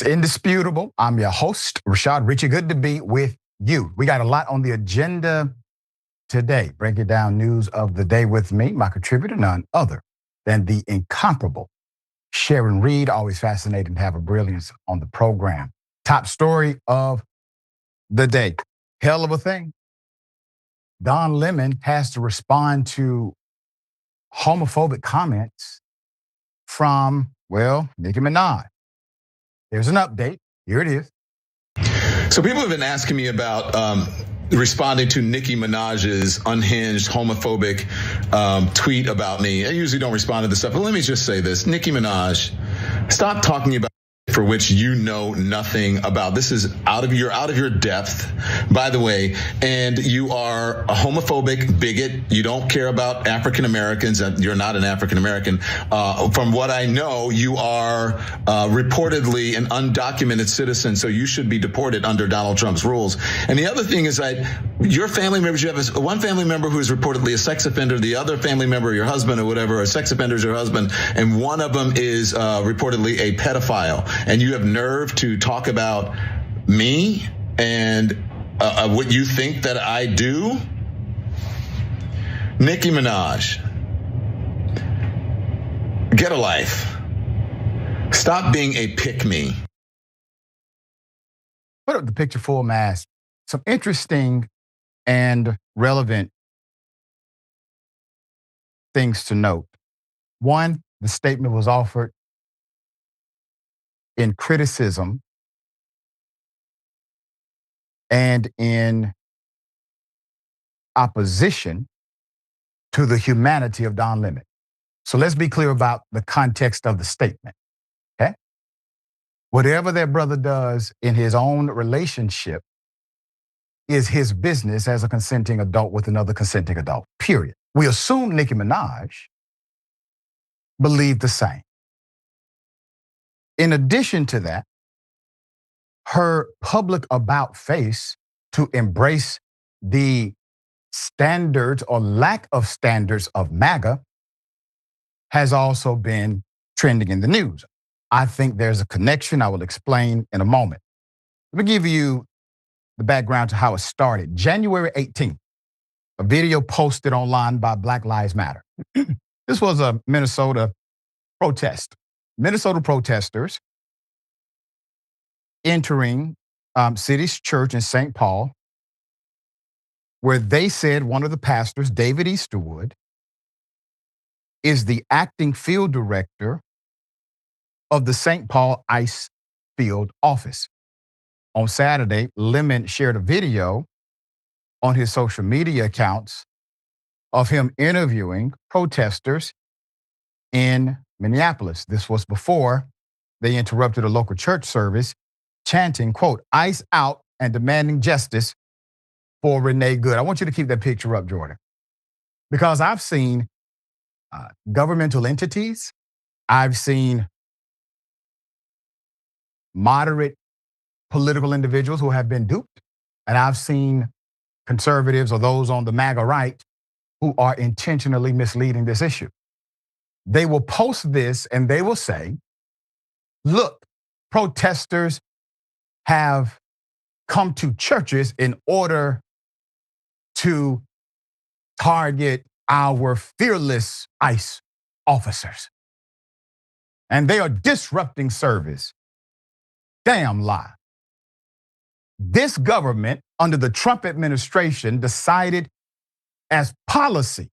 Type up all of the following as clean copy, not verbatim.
It's indisputable. I'm your host, Rashad Richie. Good to be with you. We got a lot on the agenda today. Breaking down news of the day with me, my contributor, none other than the incomparable Sharon Reed. Always fascinating to have a brilliance on the program. Top story of the day. Hell of a thing. Don Lemon has to respond to homophobic comments from, Nicki Minaj. There's an update. Here it is. So people have been asking me about responding to Nicki Minaj's unhinged homophobic tweet about me. I usually don't respond to this stuff, but let me just say this. Nicki Minaj, stop talking about for which you know nothing about. This is out of your depth, by the way, and you are a homophobic bigot. You don't care about African Americans, and you're not an African American. From what I know, you are reportedly an undocumented citizen, so you should be deported under Donald Trump's rules. And the other thing is that your family members, you have one family member who is reportedly a sex offender, the other family member, your husband or whatever, a sex offender is your husband, and one of them is reportedly a pedophile. And you have nerve to talk about me and what you think that I do? Nicki Minaj, get a life. Stop being a pick-me. Put up the picture full mask. Some interesting and relevant things to note. One, the statement was offered in criticism and in opposition to the humanity of Don Lemon. So let's be clear about the context of the statement, okay? Whatever that brother does in his own relationship is his business as a consenting adult with another consenting adult, period. We assume Nicki Minaj believed the same. In addition to that, her public about face to embrace the standards or lack of standards of MAGA has also been trending in the news. I think there's a connection I will explain in a moment. Let me give you the background to how it started. January 18th, a video posted online by Black Lives Matter. This was a Minnesota protest. Minnesota protesters entering City's church in St. Paul, where they said one of the pastors, David Easterwood, is the acting field director of the St. Paul Ice Field office. On Saturday, Lemon shared a video on his social media accounts of him interviewing protesters in Minneapolis. This was before they interrupted a local church service, chanting, quote, "ICE out," and demanding justice for Renee Good. I want you to keep that picture up, Jordan, because I've seen governmental entities, I've seen moderate political individuals who have been duped, and I've seen conservatives or those on the MAGA right who are intentionally misleading this issue. They will post this and they will say, look, protesters have come to churches in order to target our fearless ICE officers. And they are disrupting service. Damn lie. This government, under the Trump administration, decided as policy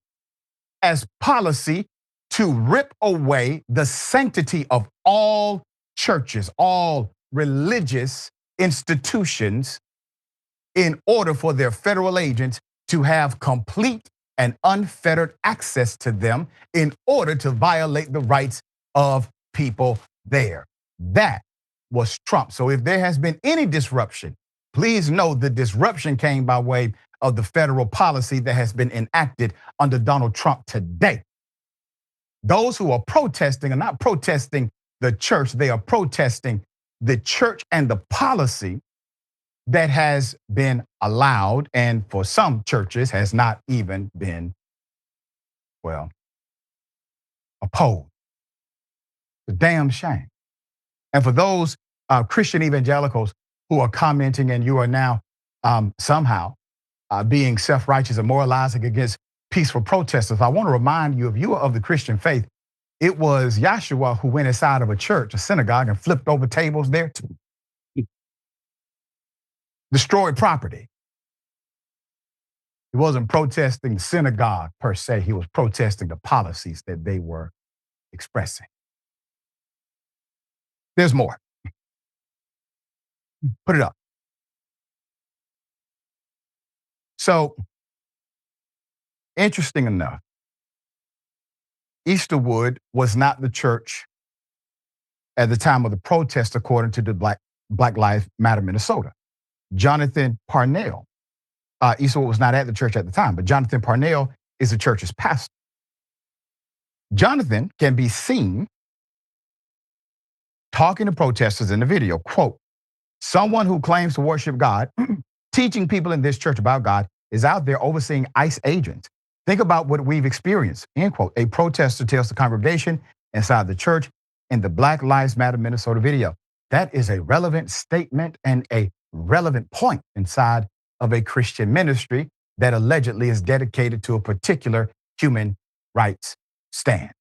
to rip away the sanctity of all churches, all religious institutions, in order for their federal agents to have complete and unfettered access to them in order to violate the rights of people there. That was Trump. So if there has been any disruption, please know the disruption came by way of the federal policy that has been enacted under Donald Trump today. Those who are protesting are not protesting the church, they are protesting the church and the policy that has been allowed, and for some churches has not even been, opposed. It's a damn shame. And for those Christian evangelicals who are commenting, and you are now somehow being self-righteous and moralizing against peaceful protesters. I want to remind you, if you are of the Christian faith, it was Yahshua who went inside of a church, a synagogue, and flipped over tables there too. Destroyed property. He wasn't protesting the synagogue per se. He was protesting the policies that they were expressing. There's more. Put it up. So, interesting enough, Easterwood was not the church at the time of the protest, according to the Black Lives Matter Minnesota. Jonathan Parnell, Easterwood was not at the church at the time, but Jonathan Parnell is the church's pastor. Jonathan can be seen talking to protesters in the video, quote, "Someone who claims to worship God, teaching people in this church about God, is out there overseeing ICE agents. Think about what we've experienced," end quote. A protester tells the congregation inside the church in the Black Lives Matter Minnesota video. That is a relevant statement and a relevant point inside of a Christian ministry that allegedly is dedicated to a particular human rights stand.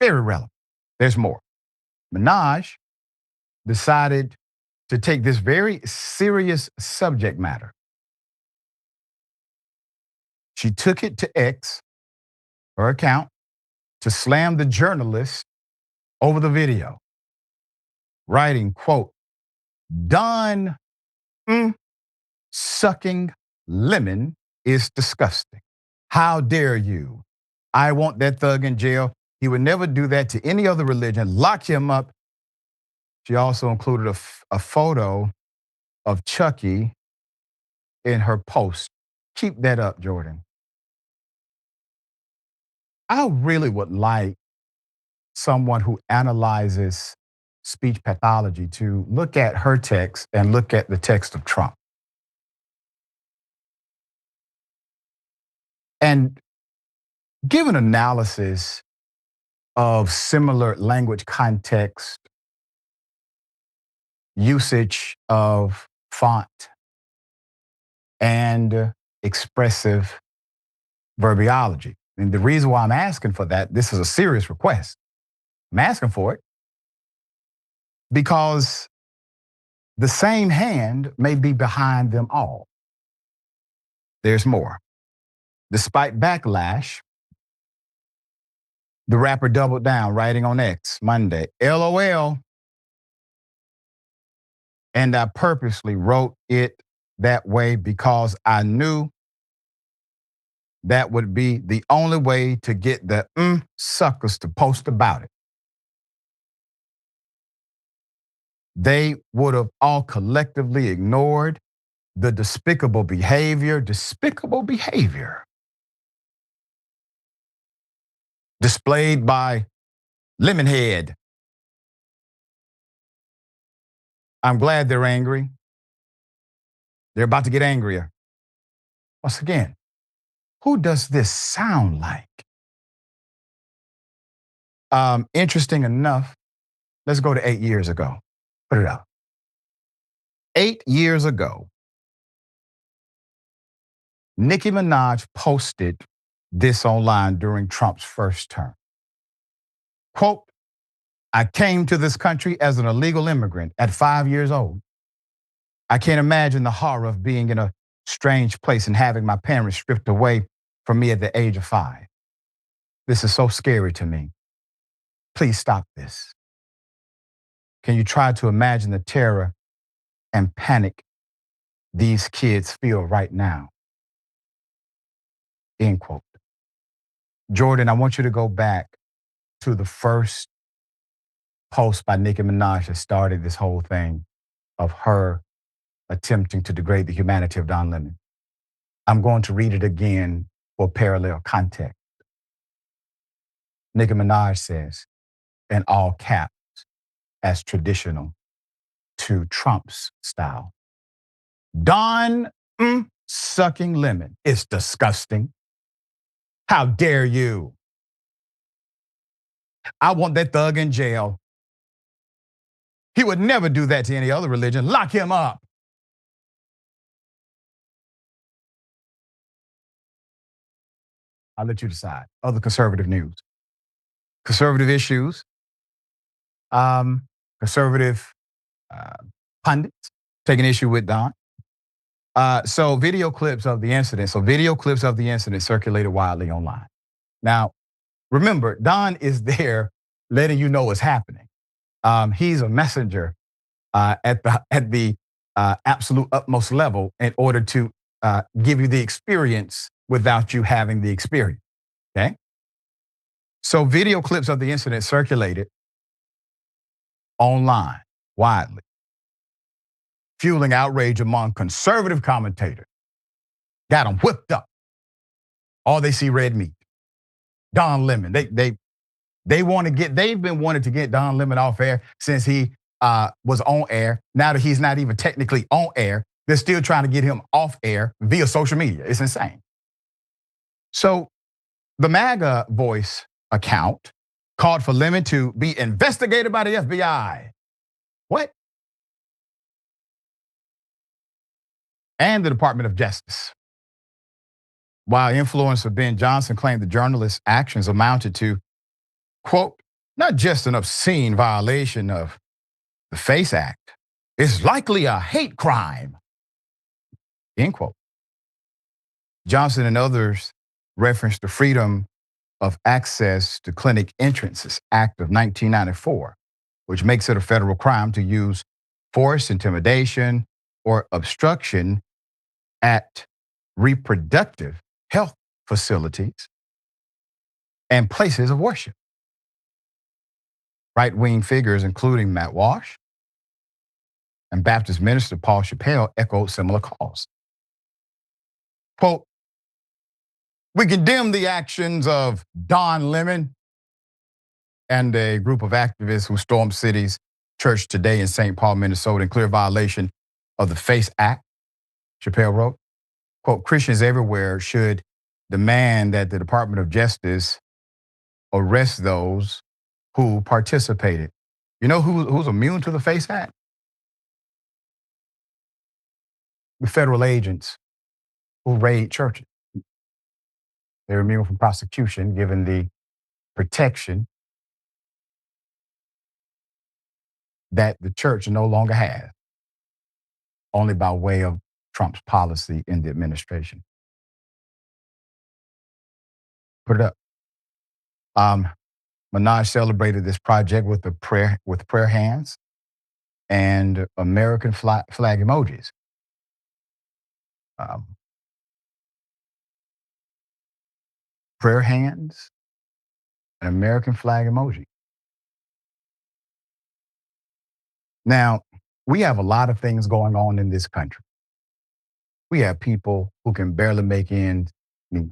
Very relevant. There's more. Minaj decided to take this very serious subject matter. She took it to X, her account, to slam the journalist over the video, writing, quote, "Done sucking lemon is disgusting. How dare you? I want that thug in jail. He would never do that to any other religion. Lock him up." She also included a photo of Chucky in her post. Keep that up, Jordan. I really would like someone who analyzes speech pathology to look at her text and look at the text of Trump. And give an analysis of similar language context, usage of font, and expressive verbiology. And the reason why I'm asking for that, this is a serious request. I'm asking for it because the same hand may be behind them all. There's more. Despite backlash, the rapper doubled down, writing on X Monday, "LOL. And I purposely wrote it that way because I knew that would be the only way to get the suckers to post about it. They would have all collectively ignored the despicable behavior displayed by Lemonhead. I'm glad they're angry. They're about to get angrier. Once again, who does this sound like?" Interesting enough, let's go to 8 years ago. Put it up. 8 years ago, Nicki Minaj posted this online during Trump's first term. Quote, "I came to this country as an illegal immigrant at 5 years old. I can't imagine the horror of being in a strange place and having my parents stripped away from me at the age of 5. This is so scary to me. Please stop this. Can you try to imagine the terror and panic these kids feel right now?" End quote. Jordan, I want you to go back to the first post by Nicki Minaj that started this whole thing of her attempting to degrade the humanity of Don Lemon. I'm going to read it again for parallel context. Nicki Minaj says, in all caps, as traditional to Trump's style, "Don sucking lemon is disgusting. How dare you? I want that thug in jail. He would never do that to any other religion. Lock him up. I'll let you decide. Other conservative news. Conservative issues. Conservative uh, pundits taking issue with Don. So video clips of the incident. Circulated widely online. Now, remember, Don is there letting you know what's happening. He's a messenger at the absolute utmost level in order to give you the experience without you having the experience. Okay. So video clips of the incident circulated online widely, fueling outrage among conservative commentators. Got them whipped up. All they see red meat. Don Lemon. They've been wanting to get Don Lemon off air since he was on air. Now that he's not even technically on air, they're still trying to get him off air via social media. It's insane. So the MAGA Voice account called for Lemon to be investigated by the FBI. What? And the Department of Justice. While influencer Ben Johnson claimed the journalist's actions amounted to, quote, not just an obscene violation of the FACE Act, it's likely a hate crime, end quote. Johnson and others referenced the Freedom of Access to Clinic Entrances Act of 1994, which makes it a federal crime to use force, intimidation, or obstruction at reproductive health facilities and places of worship. Right-wing figures, including Matt Walsh and Baptist minister Paul Chappelle, echoed similar calls. Quote, we condemn the actions of Don Lemon and a group of activists who stormed City's church today in St. Paul, Minnesota, in clear violation of the FACE Act, Chappelle wrote. Quote, Christians everywhere should demand that the Department of Justice arrest those who participated. You know who's immune to the FACE Act? The federal agents who raid churches. They're immune from prosecution given the protection that the church no longer has, only by way of Trump's policy in the administration. Put it up. Minaj celebrated this project with prayer hands and American flag emojis. Prayer hands and American flag emoji. Now, we have a lot of things going on in this country. We have people who can barely make ends meet,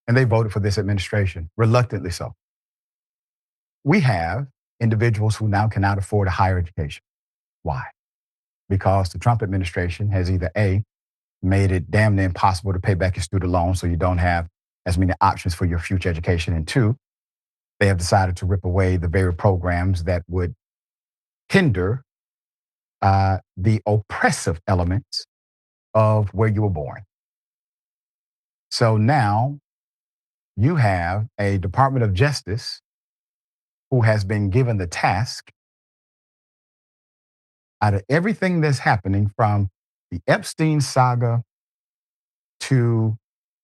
and they voted for this administration, reluctantly so. We have individuals who now cannot afford a higher education. Why? Because the Trump administration has either A, made it damn near impossible to pay back your student loans, so you don't have as many options for your future education, and two, they have decided to rip away the very programs that would hinder the oppressive elements of where you were born. So now you have a Department of Justice who has been given the task, out of everything that's happening from the Epstein saga to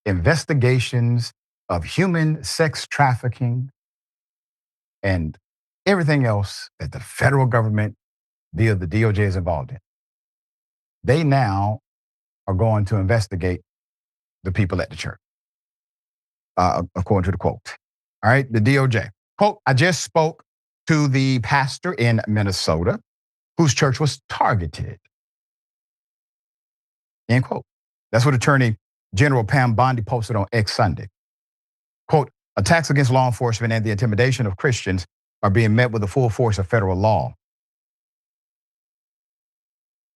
investigations of human sex trafficking and everything else that the federal government via the DOJ is involved in. They now are going to investigate the people at the church, according to the quote. All right, the DOJ. Quote, I just spoke to the pastor in Minnesota whose church was targeted. End quote. That's what Attorney General Pam Bondi posted on X Sunday. Quote, attacks against law enforcement and the intimidation of Christians are being met with the full force of federal law.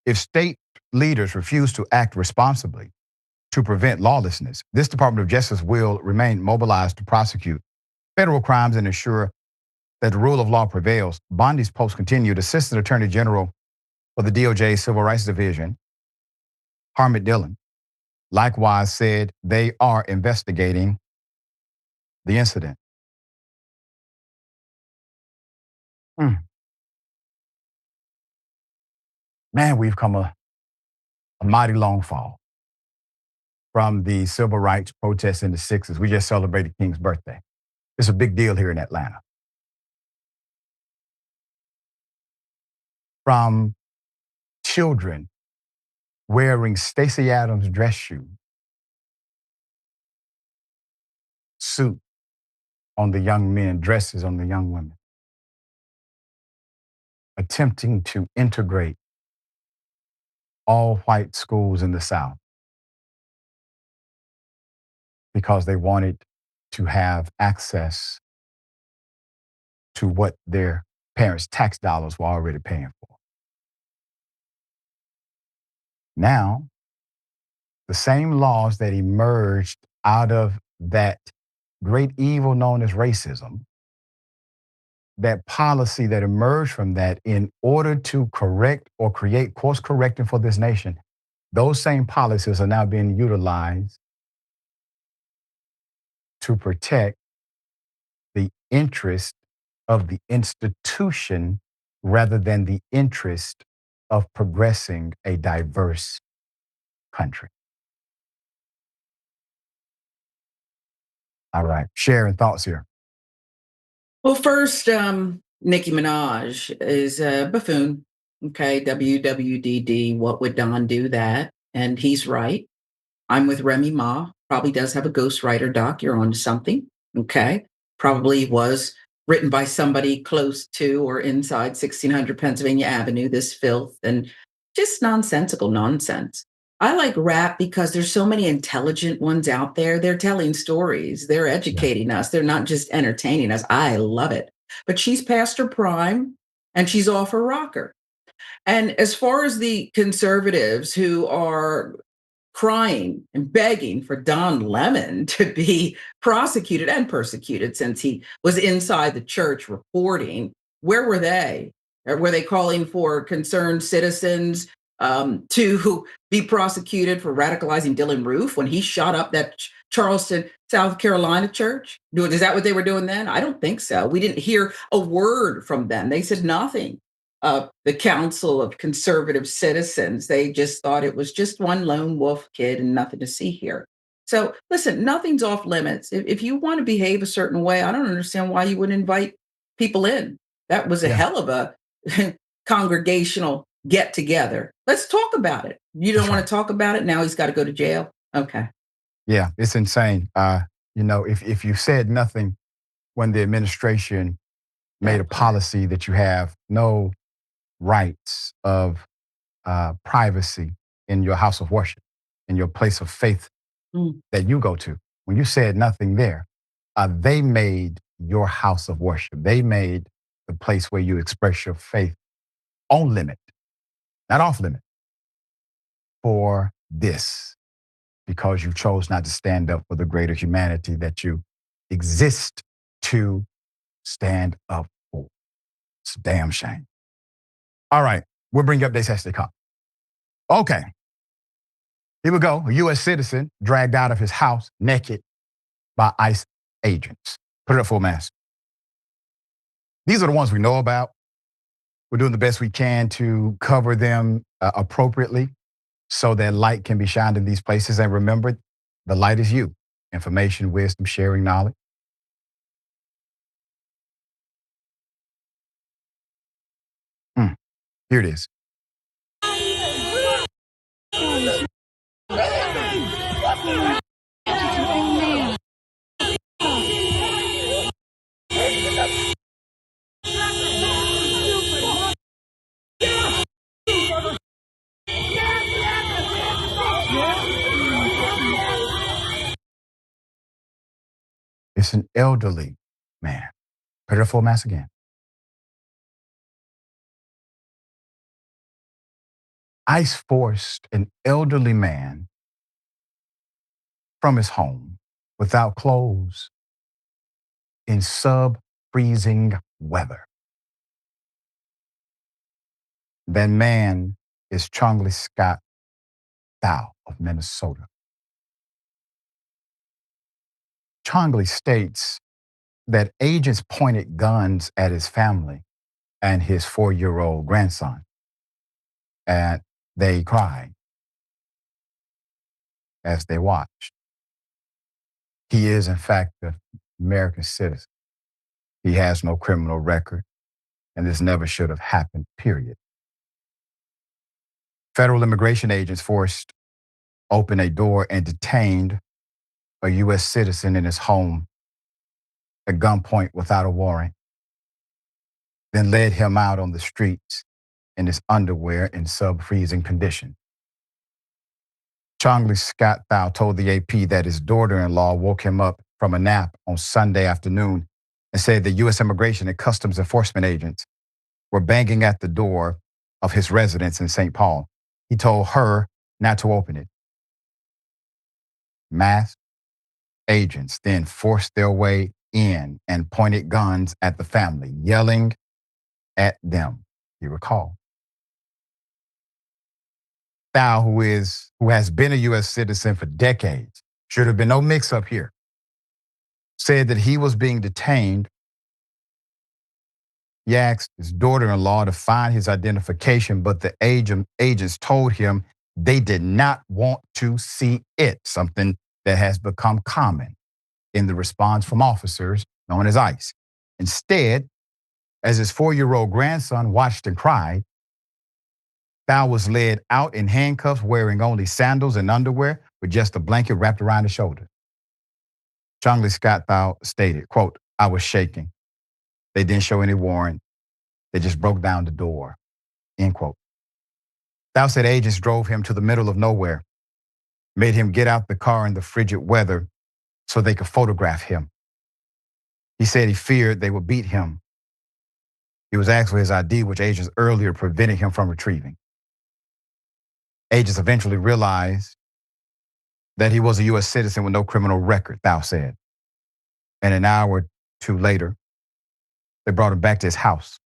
If state leaders refuse to act responsibly to prevent lawlessness, this Department of Justice will remain mobilized to prosecute federal crimes and ensure that the rule of law prevails. Bondi's post continued. Assistant Attorney General for the DOJ Civil Rights Division, Harmit Dillon, likewise said they are investigating the incident. Man, we've come a mighty long fall from the civil rights protests in the 60s. We just celebrated King's birthday. It's a big deal here in Atlanta. From children wearing Stacey Adams dress shoes, suit on the young men, dresses on the young women, attempting to integrate all white schools in the South because they wanted to have access to what their parents' tax dollars were already paying for. Now, the same laws that emerged out of that great evil known as racism, that policy that emerged from that in order to correct or create course correcting for this nation, those same policies are now being utilized to protect the interest of the institution rather than the interest of progressing a diverse country. All right, Sharon, thoughts here. Well, first, Nicki Minaj is a buffoon. Okay, WWDD, what would Don do that? And he's right. I'm with Remy Ma. Probably does have a ghostwriter, Doc. You're on to something. Okay. Probably was written by somebody close to or inside 1600 Pennsylvania Avenue, this filth and just nonsensical nonsense. I like rap because there's so many intelligent ones out there. They're telling stories, they're educating us, they're not just entertaining us. I love it. But she's past her prime and she's off her rocker. And as far as the conservatives who are crying and begging for Don Lemon to be prosecuted and persecuted since he was inside the church reporting, where were they? Or were they calling for concerned citizens to be prosecuted for radicalizing Dylan Roof when he shot up that Charleston, South Carolina church? Is that what they were doing then? I don't think so. We didn't hear a word from them. They said nothing. The Council of Conservative Citizens. They just thought it was just one lone wolf kid and nothing to see here. So listen, nothing's off limits. If you want to behave a certain way, I don't understand why you wouldn't invite people in. That was a hell of a congregational get together. Let's talk about it. You don't want to talk about it? Now he's got to go to jail? Okay. Yeah, it's insane. If you said nothing when the administration made a policy that you have no rights of privacy in your house of worship, in your place of faith that you go to. When you said nothing there, they made your house of worship. They made the place where you express your faith on limit, not off limit, for this, because you chose not to stand up for the greater humanity that you exist to stand up for. It's a damn shame. All right, we'll bring you updates as they come. Okay, here we go. A U.S. citizen dragged out of his house naked by ICE agents. Put it up full mass. These are the ones we know about. We're doing the best we can to cover them appropriately so that light can be shined in these places. And remember, the light is you. Information, wisdom, sharing knowledge. Here it is. It's an elderly man. Put it up full mass again. ICE forced an elderly man from his home without clothes in sub-freezing weather. That man is Charlie Scott Thao of Minnesota. Charlie states that agents pointed guns at his family and his 4-year-old grandson, and they cried as they watched. He is, in fact, an American citizen. He has no criminal record, and this never should have happened, period. Federal immigration agents forced open a door and detained a U.S. citizen in his home at gunpoint without a warrant, then led him out on the streets in his underwear in subfreezing condition. Charlie Scott Thao told the AP that his daughter-in-law woke him up from a nap on Sunday afternoon and said the U.S. Immigration and Customs Enforcement agents were banging at the door of his residence in St. Paul. He told her not to open it. Masked agents then forced their way in and pointed guns at the family, yelling at them, he recalled. Thao, who has been a U.S. citizen for decades, should have been no mix-up here, said that he was being detained. He asked his daughter-in-law to find his identification, but the agents told him they did not want to see it, something that has become common in the response from officers known as ICE. Instead, as his 4-year-old grandson watched and cried, Thao was led out in handcuffs wearing only sandals and underwear with just a blanket wrapped around his shoulders. Charlie Scott Thao stated, quote, "I was shaking. They didn't show any warrant. They just broke down the door," end quote. Thao said agents drove him to the middle of nowhere, made him get out the car in the frigid weather so they could photograph him. He said he feared they would beat him. He was asked for his ID, which agents earlier prevented him from retrieving. Agents eventually realized that he was a U.S. citizen with no criminal record, Thao said. And an hour or two later, they brought him back to his house.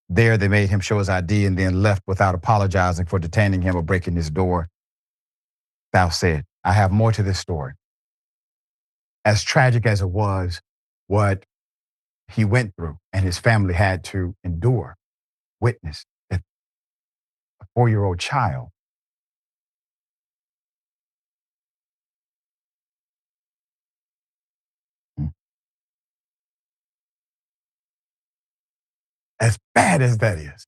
There, they made him show his ID and then left without apologizing for detaining him or breaking his door. Thao said, "I have more to this story. As tragic as it was, what he went through and his family had to endure, witness, that a 4-year-old child as bad as that is,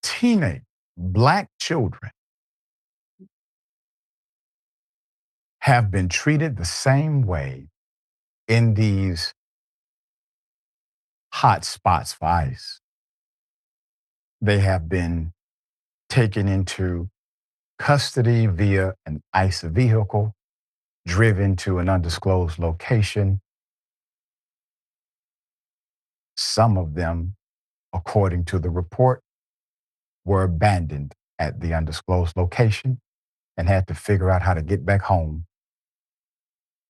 teenage Black children have been treated the same way in these hot spots for ICE. They have been taken into custody via an ICE vehicle, driven to an undisclosed location. Some of them, according to the report, were abandoned at the undisclosed location and had to figure out how to get back home.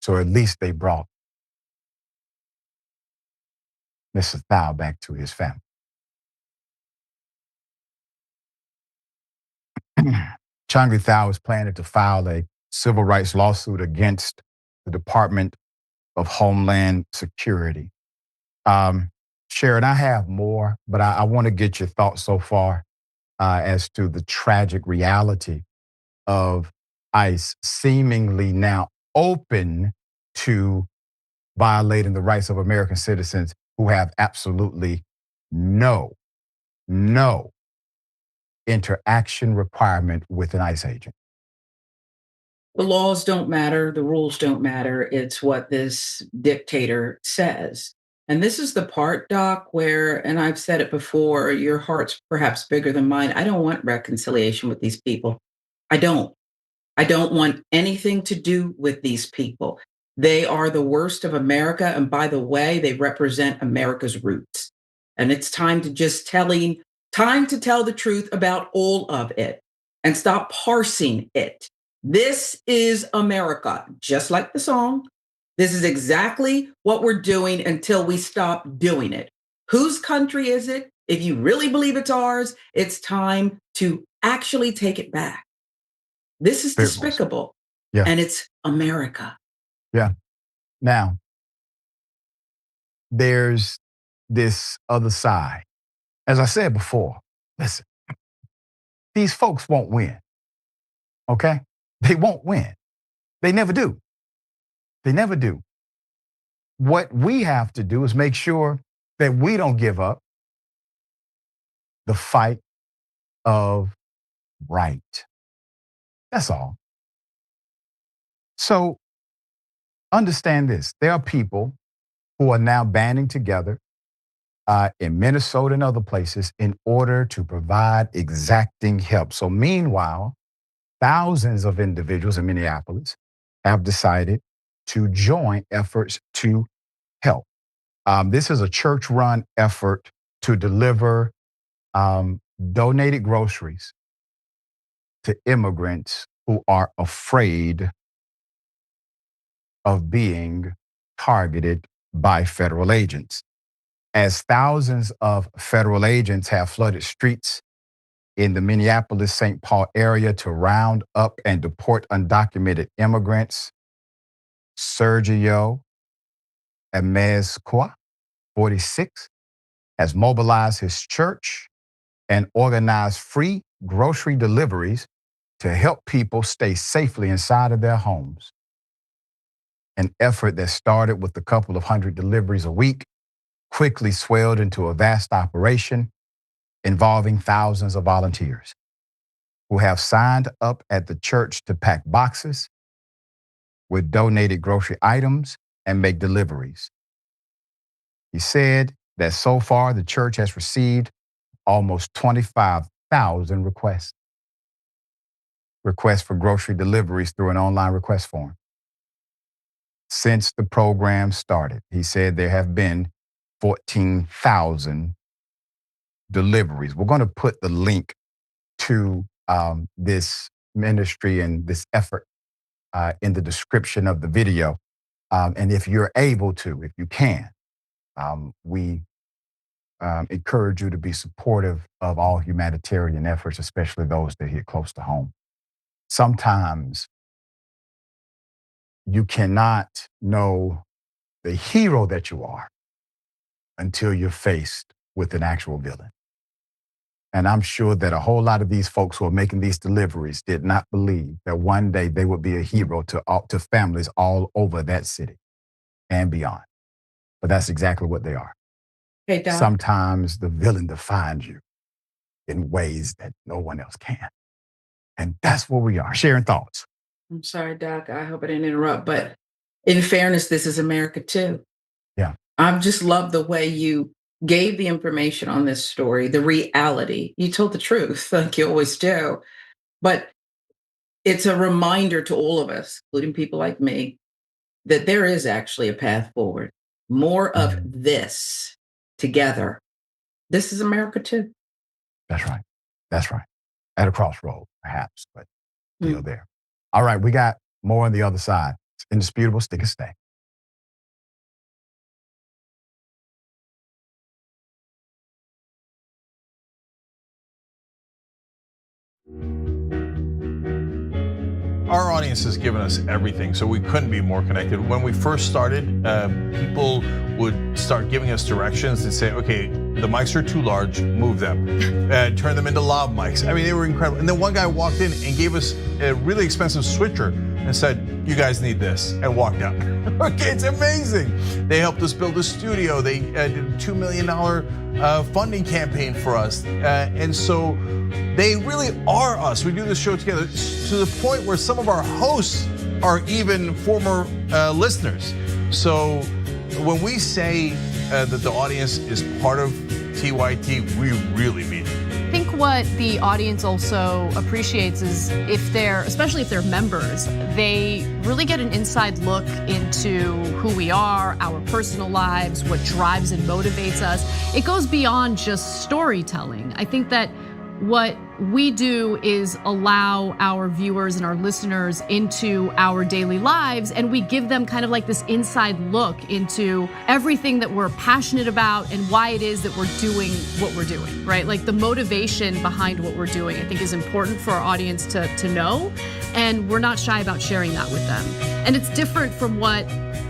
So at least they brought Mr. Thao back to his family. Changi Thao is planning to file a civil rights lawsuit against the Department of Homeland Security. Sharon, I have more, but I want to get your thoughts so far as to the tragic reality of ICE seemingly now open to violating the rights of American citizens who have absolutely no interaction requirement with an ICE agent. The laws don't matter, the rules don't matter. It's what this dictator says. And this is the part, Doc, where, and I've said it before, your heart's perhaps bigger than mine. I don't want reconciliation with these people. I don't. I don't want anything to do with these people. They are the worst of America. And by the way, they represent America's roots. And it's time to time to tell the truth about all of it and stop parsing it. This is America, just like the song. This is exactly what we're doing until we stop doing it. Whose country is it? If you really believe it's ours, it's time to actually take it back. This is Very well said. despicable. Yeah. And it's America. Yeah. Now, there's this other side. As I said before, listen, these folks won't win. Okay? They won't win. They never do. They never do. What we have to do is make sure that we don't give up the fight of right. That's all. So understand this. There are people who are now banding together in Minnesota and other places in order to provide exacting help. So meanwhile, thousands of individuals in Minneapolis have decided to join efforts to help. This is a church-run effort to deliver donated groceries to immigrants who are afraid of being targeted by federal agents. As thousands of federal agents have flooded streets in the Minneapolis-St. Paul area to round up and deport undocumented immigrants, Sergio Amezcua, 46, has mobilized his church and organized free grocery deliveries to help people stay safely inside of their homes. An effort that started with a couple of hundred deliveries a week quickly swelled into a vast operation involving thousands of volunteers who have signed up at the church to pack boxes with donated grocery items and make deliveries. He said that so far the church has received almost 25,000 requests for grocery deliveries through an online request form. Since the program started, he said there have been 14,000 deliveries. We're going to put the link to this ministry and this effort in the description of the video. And if you're able to, if you can, we encourage you to be supportive of all humanitarian efforts, especially those that hit close to home. Sometimes you cannot know the hero that you are until you're faced with an actual villain. And I'm sure that a whole lot of these folks who are making these deliveries did not believe that one day they would be a hero to families all over that city and beyond. But that's exactly what they are. Hey, Doc. Sometimes the villain defines you in ways that no one else can. And that's where we are. Sharing thoughts. I'm sorry, Doc. I hope I didn't interrupt. But in fairness, this is America too. Yeah. I just love the way you gave the information on this story, the reality. You told the truth, like you always do. But it's a reminder to all of us, including people like me, that there is actually a path forward. More of this together. This is America too. That's right. That's right. At a crossroad, perhaps, but still there. All right, we got more on the other side. It's indisputable. Stick and stay. Our audience has given us everything, so we couldn't be more connected. When we first started, people would start giving us directions and say, okay, the mics are too large, move them. Turn them into lav mics. I mean, they were incredible. And then one guy walked in and gave us a really expensive switcher and said, you guys need this, and walked out. Okay, it's amazing. They helped us build a studio. They did a $2 million funding campaign for us. And so they really are us. We do this show together to the point where some of our hosts are even former listeners. So when we say that the audience is part of TYT, we really mean it. I think what the audience also appreciates is especially if they're members, they really get an inside look into who we are, our personal lives, what drives and motivates us. It goes beyond just storytelling. I think that What we do is allow our viewers and our listeners into our daily lives, and we give them kind of like this inside look into everything that we're passionate about and why it is that we're doing what we're doing, right? Like the motivation behind what we're doing, I think, is important for our audience to know, and we're not shy about sharing that with them. And it's different from what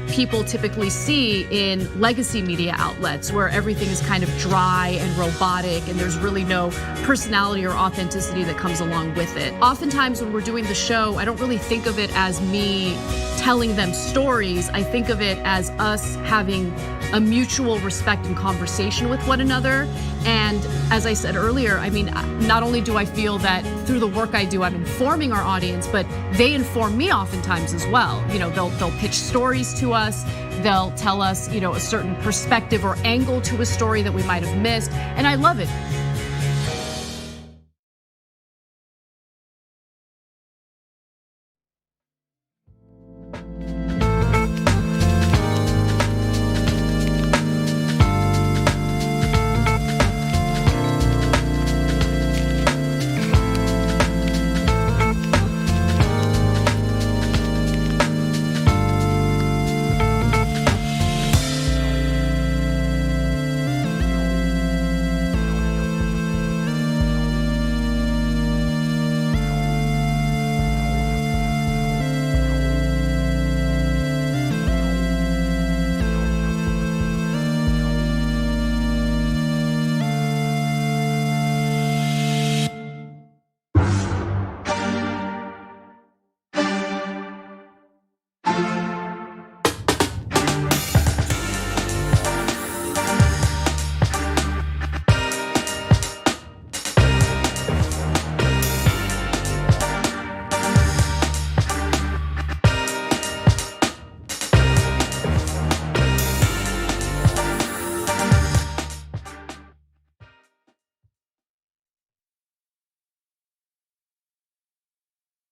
people typically see in legacy media outlets where everything is kind of dry and robotic and there's really no personality or authenticity that comes along with it. Oftentimes when we're doing the show, I don't really think of it as me telling them stories. I think of it as us having a mutual respect and conversation with one another. And as I said earlier, I mean, not only do I feel that through the work I do, I'm informing our audience, but they inform me oftentimes as well. You know, they'll pitch stories to us. They'll tell us, you know, a certain perspective or angle to a story that we might have missed. And I love it.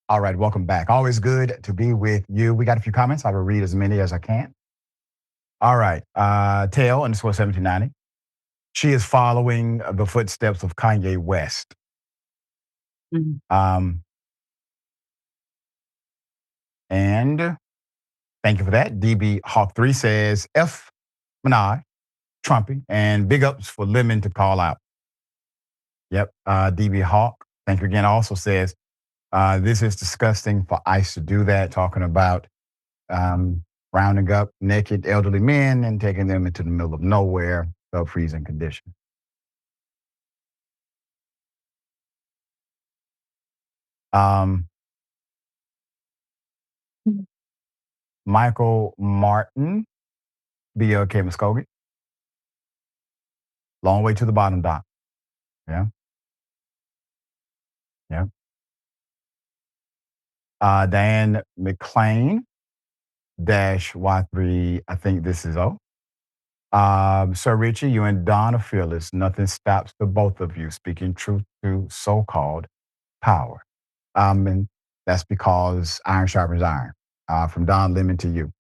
All right, welcome back. Always good to be with you. We got a few comments. I will read as many as I can. All right, Tail _ 1790. She is following the footsteps of Kanye West. And thank you for that. DB Hawk 3 says, F Minaj, Trumpy, and big ups for Lemon to call out. Yep, DB Hawk, thank you again, also says, this is disgusting for ICE to do that, talking about rounding up naked elderly men and taking them into the middle of nowhere, subfreezing conditions. Michael Martin, BLK Muskogee. Long way to the bottom, Doc. Yeah. Yeah. Diane McClain, -Y3, I think this is O. Sir Richie, you and Don are fearless. Nothing stops the both of you speaking truth to so-called power. And that's because iron sharpens iron. From Don Lemon to you.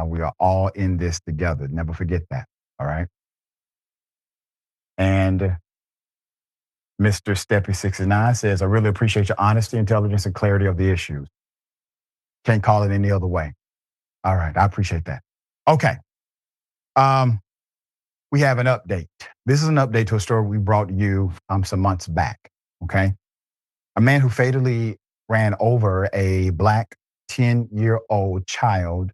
We are all in this together. Never forget that, all right? And Mr. Steppy69 says, I really appreciate your honesty, intelligence, and clarity of the issues. Can't call it any other way. All right, I appreciate that. Okay. We have an update. This is an update to a story we brought you some months back, okay? A man who fatally ran over a Black 10-year-old child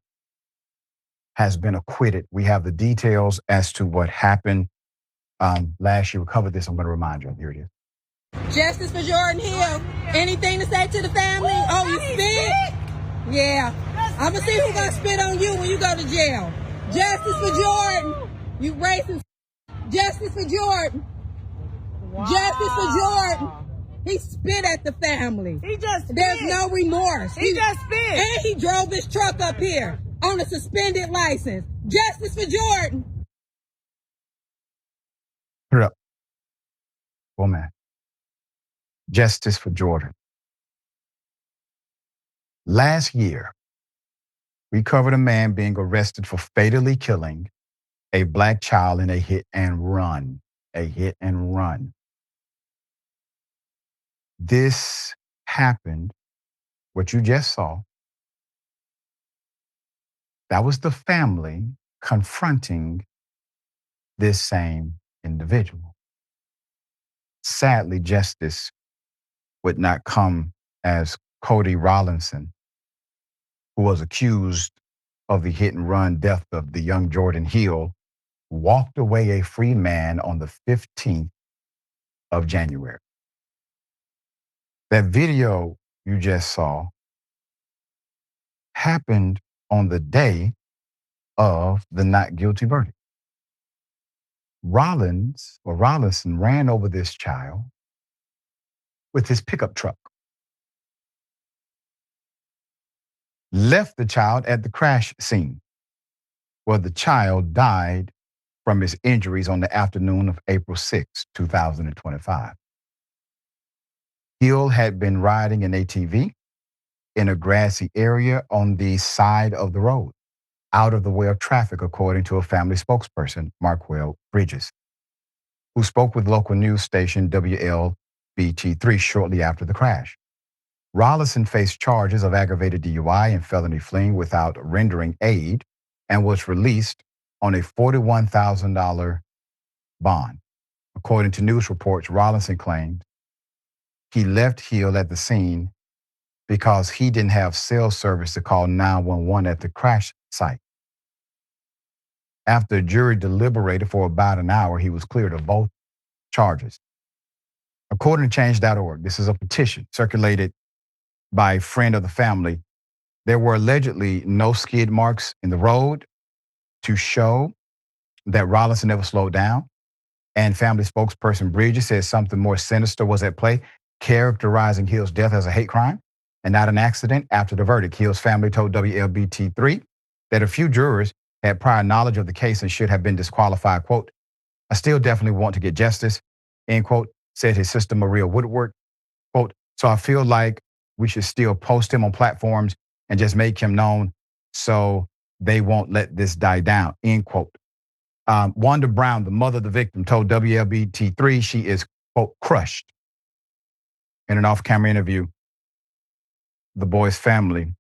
has been acquitted. We have the details as to what happened. Last year we covered this. I'm going to remind you. Here it is. Justice for Jordan Hill. Anything to say to the family? Oh, you spit? Yeah. I'm going to see who's going to spit on you when you go to jail. Justice for Jordan. You racist. Justice for Jordan. Wow. Justice for Jordan. He spit at the family. He just spit. There's no remorse. He just spit. And he drove his truck up here on a suspended license. Justice for Jordan. Put it up. Woman. Justice for Jordan. Last year, we covered a man being arrested for fatally killing a Black child in a hit and run. A hit and run. This happened, what you just saw, that was the family confronting this same individual. Sadly, justice would not come as Cody Rollinson, who was accused of the hit and run death of the young Jordan Hill, walked away a free man on the 15th of January. That video you just saw happened on the day of the not guilty verdict. Rollinson ran over this child with his pickup truck, left the child at the crash scene where the child died from his injuries on the afternoon of April 6, 2025. Hill had been riding an ATV in a grassy area on the side of the road, out of the way of traffic, according to a family spokesperson, Marquel Bridges, who spoke with local news station WLBT3 shortly after the crash. Rollinson faced charges of aggravated DUI and felony fleeing without rendering aid and was released on a $41,000 bond. According to news reports, Rollinson claimed he left Hill at the scene because he didn't have cell service to call 911 at the crash site. After a jury deliberated for about an hour, he was cleared of both charges. According to change.org, this is a petition circulated by a friend of the family. There were allegedly no skid marks in the road to show that Rollinson never slowed down. And family spokesperson Bridges says something more sinister was at play, characterizing Hill's death as a hate crime and not an accident. After the verdict, Hill's family told WLBT3 that a few jurors had prior knowledge of the case and should have been disqualified. Quote, "I still definitely want to get justice," end quote, said his sister Maria Woodward. Quote, "So I feel like we should still post him on platforms and just make him known so they won't let this die down," end quote. Wanda Brown, the mother of the victim, told WLBT3 she is, quote, crushed. In an off-camera interview, the boy's family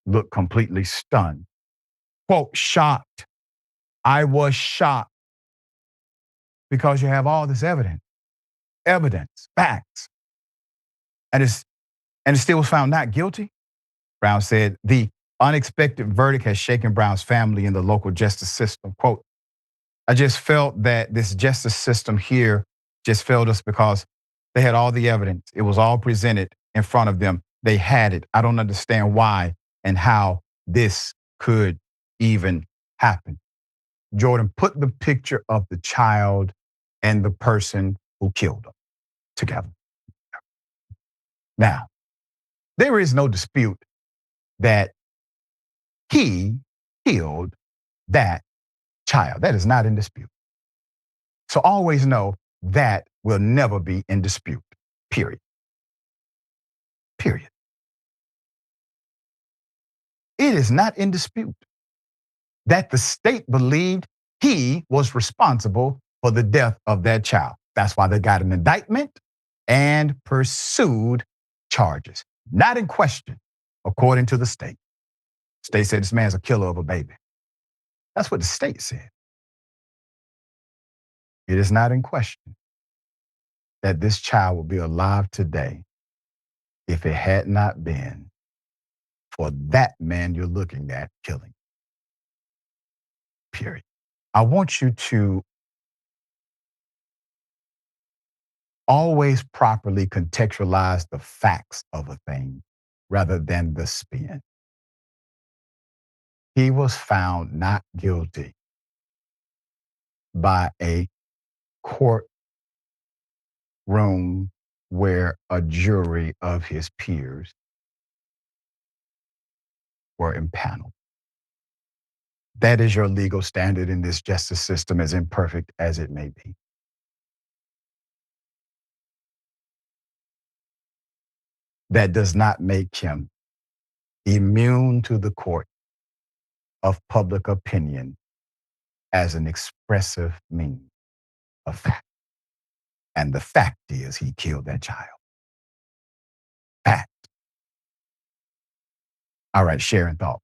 looked completely stunned. Quote, "Shocked. I was shocked because you have all this evidence, facts, and it still was found not guilty." Brown said the unexpected verdict has shaken Brown's family and the local justice system. Quote, "I just felt that this justice system here just failed us because they had all the evidence. It was all presented in front of them. They had it. I don't understand why and how this could even happen." Jordan, put the picture of the child and the person who killed him together. Now, there is no dispute that he killed that child. That is not in dispute. So always know that will never be in dispute, period. Period. It is not in dispute that the state believed he was responsible for the death of that child. That's why they got an indictment and pursued charges. Not in question, according to the state. State said this man's a killer of a baby. That's what the state said. It is not in question that this child will be alive today if it had not been for that man you're looking at killing. Period. I want you to always properly contextualize the facts of a thing rather than the spin. He was found not guilty by a courtroom where a jury of his peers were impaneled. That is your legal standard in this justice system, as imperfect as it may be. That does not make him immune to the court of public opinion as an expressive means of fact. And the fact is he killed that child. All right, Sharon, thought.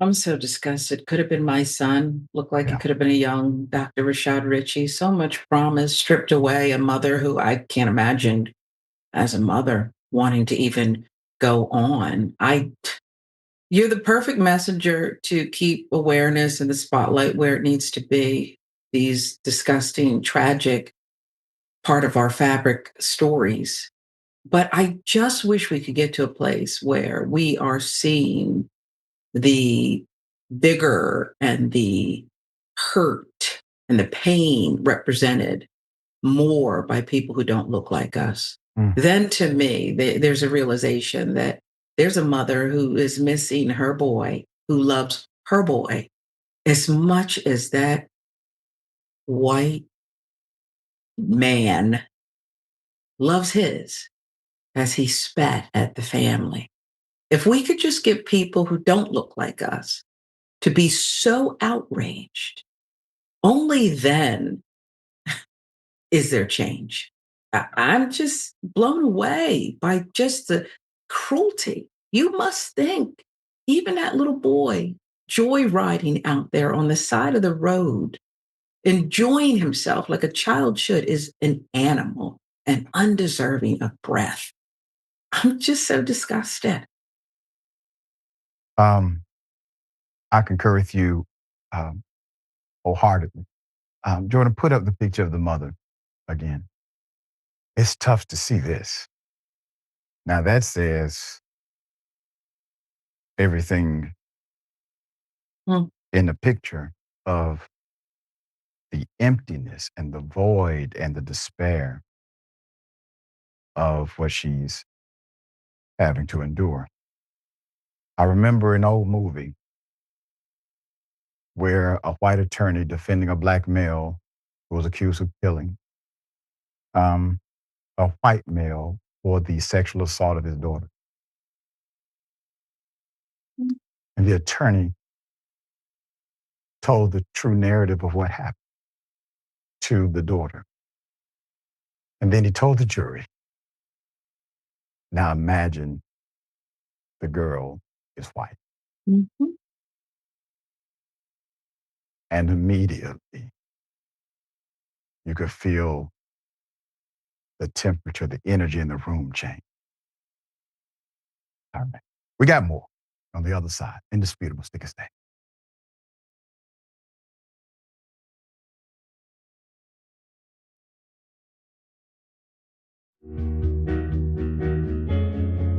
I'm so disgusted. Could have been my son. Looked like Yeah. he could have been a young Dr. Rashad Ritchie. So much promise stripped away. A mother who I can't imagine as a mother wanting to even go on. You're the perfect messenger to keep awareness in the spotlight where it needs to be. These disgusting, tragic part of our fabric stories. But I just wish we could get to a place where we are seeing the vigor and the hurt and the pain represented more by people who don't look like us. Then to me, there's a realization that there's a mother who is missing her boy, who loves her boy as much as that white man loves his, as he spat at the family. If we could just get people who don't look like us to be so outraged, only then is there change. I'm just blown away by just the cruelty. You must think, even that little boy joyriding out there on the side of the road, enjoying himself like a child should, is an animal and undeserving of breath. I'm just so disgusted. I concur with you wholeheartedly. Jordan, put up the picture of the mother again. It's tough to see this. Now that says everything in the picture of the emptiness and the void and the despair of what she's having to endure. I remember an old movie where a white attorney defending a black male who was accused of killing a white male for the sexual assault of his daughter. And the attorney told the true narrative of what happened to the daughter. And then he told the jury, now imagine the girl is white. And immediately you could feel the temperature, the energy in the room change. All right. We got more on the other side. Indisputable. Stick and stay.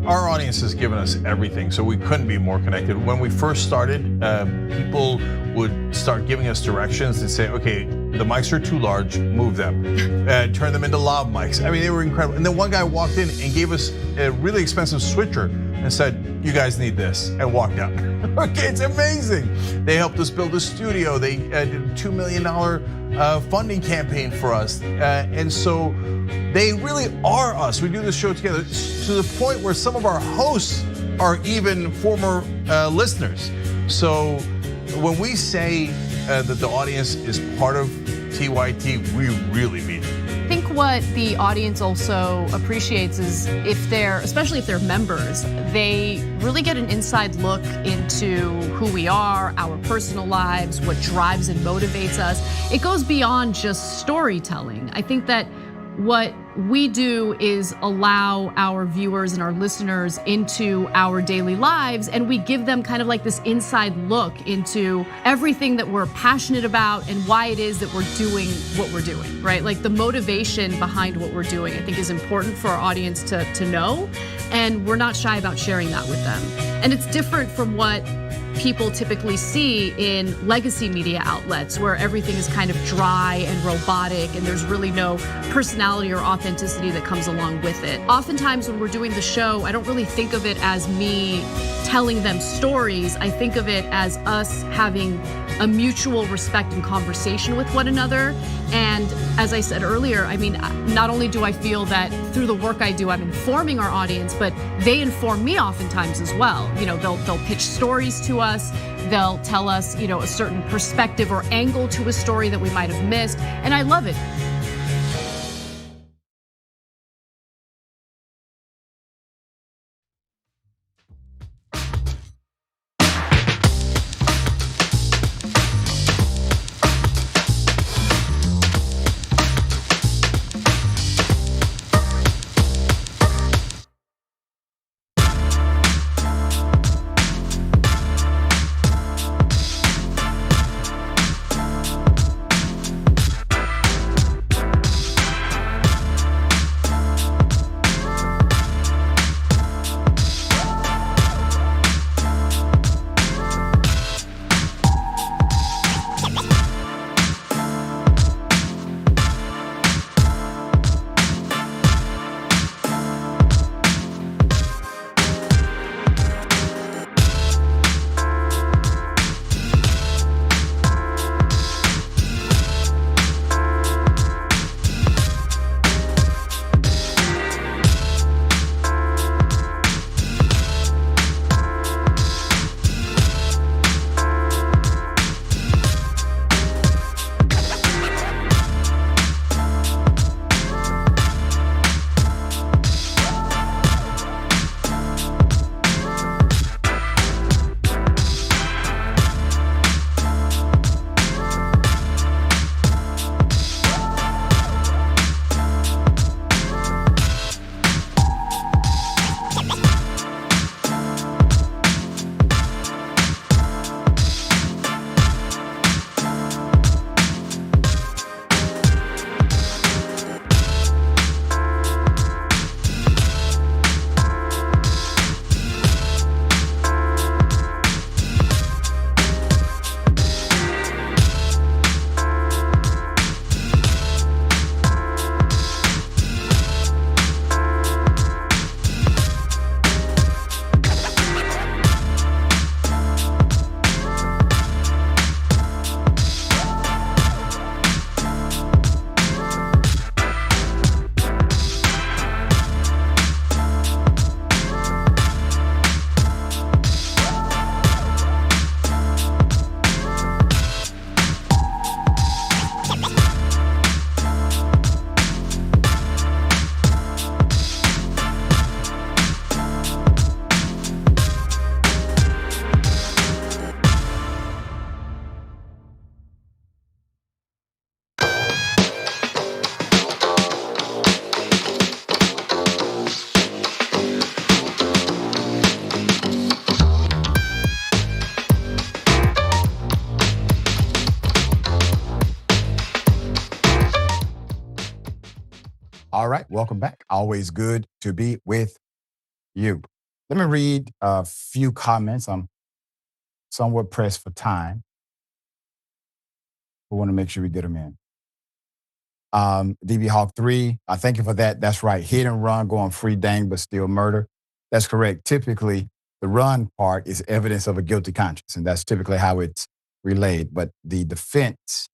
Our audience has given us everything, so we couldn't be more connected. When we first started, people would start giving us directions and say, okay, the mics are too large, move them. Turn them into lav mics. I mean, they were incredible. And then one guy walked in and gave us a really expensive switcher and said, you guys need this, and walked out. Okay, it's amazing. They helped us build a studio. They did a $2 million funding campaign for us. And so they really are us. We do this show together to the point where some of our hosts are even former listeners. So when we say that the audience is part of TYT, we really mean it. I think what the audience also appreciates is especially if they're members, they really get an inside look into who we are, our personal lives, what drives and motivates us. It goes beyond just storytelling. I think that what we do is allow our viewers and our listeners into our daily lives, and we give them kind of like this inside look into everything that we're passionate about and why it is that we're doing what we're doing, right? Like the motivation behind what we're doing, I think is important for our audience to know, and we're not shy about sharing that with them. And it's different from what people typically see in legacy media outlets where everything is kind of dry and robotic and there's really no personality or authenticity that comes along with it. Oftentimes when we're doing the show, I don't really think of it as me telling them stories. I think of it as us having a mutual respect and conversation with one another. And as I said earlier, I mean, not only do I feel that through the work I do, I'm informing our audience, but they inform me oftentimes as well. You know, they'll pitch stories to us. They'll tell us, you know, a certain perspective or angle to a story that we might have missed. And I love it. welcome back. Always good to be with you. Let me read a few comments. I'm somewhat pressed for time. We want to make sure we get them in. DB Hawk 3, I thank you for that. That's right. Hit and run, going free, dang, but still murder. That's correct. Typically, the run part is evidence of a guilty conscience, and that's typically how it's relayed. But the defense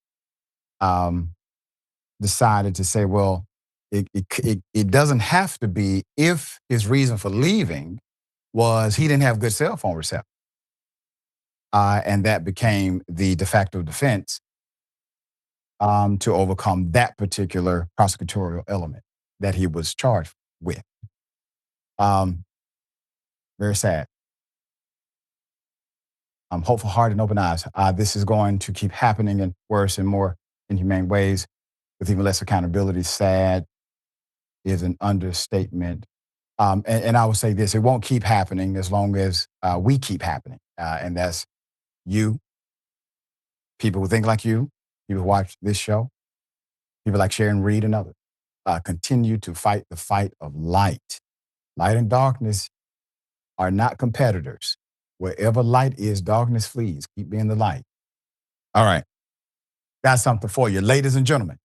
decided to say, well, it doesn't have to be if his reason for leaving was he didn't have good cell phone reception. And that became the de facto defense to overcome that particular prosecutorial element that he was charged with. Very sad. Hopeful heart and open eyes. This is going to keep happening in worse and more inhumane ways with even less accountability. Sad is an understatement. And I would say this, it won't keep happening as long as we keep happening. And that's you, people who think like you, people who watch this show, people like Sharon Reed and others, continue to fight the fight of light. Light and darkness are not competitors. Wherever light is, darkness flees. Keep being the light. All right. Got something for you. Ladies and gentlemen,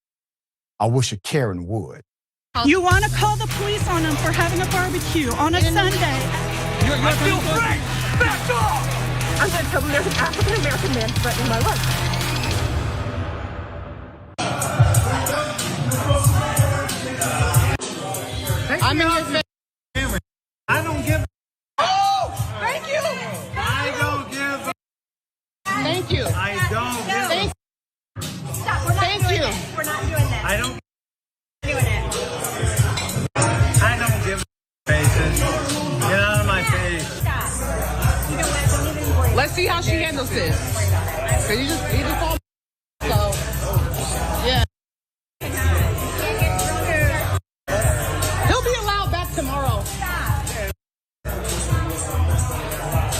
I wish a Karen would. You want to call the police on them for having a barbecue on a Sunday. I feel free! Back off! I'm going to tell them there's an African-American man threatening my life. I'm in your face. I don't give. Oh! Thank you! I don't give. Thank you. I don't give. Thank you. Stop, we're not Thank doing you. it. We're not doing this. I don't. Doing it. I don't give faces. Get out of my face. Stop. You know what? Don't even worry. Let's see how she handles this. So you just fall. So yeah. He'll be allowed back tomorrow.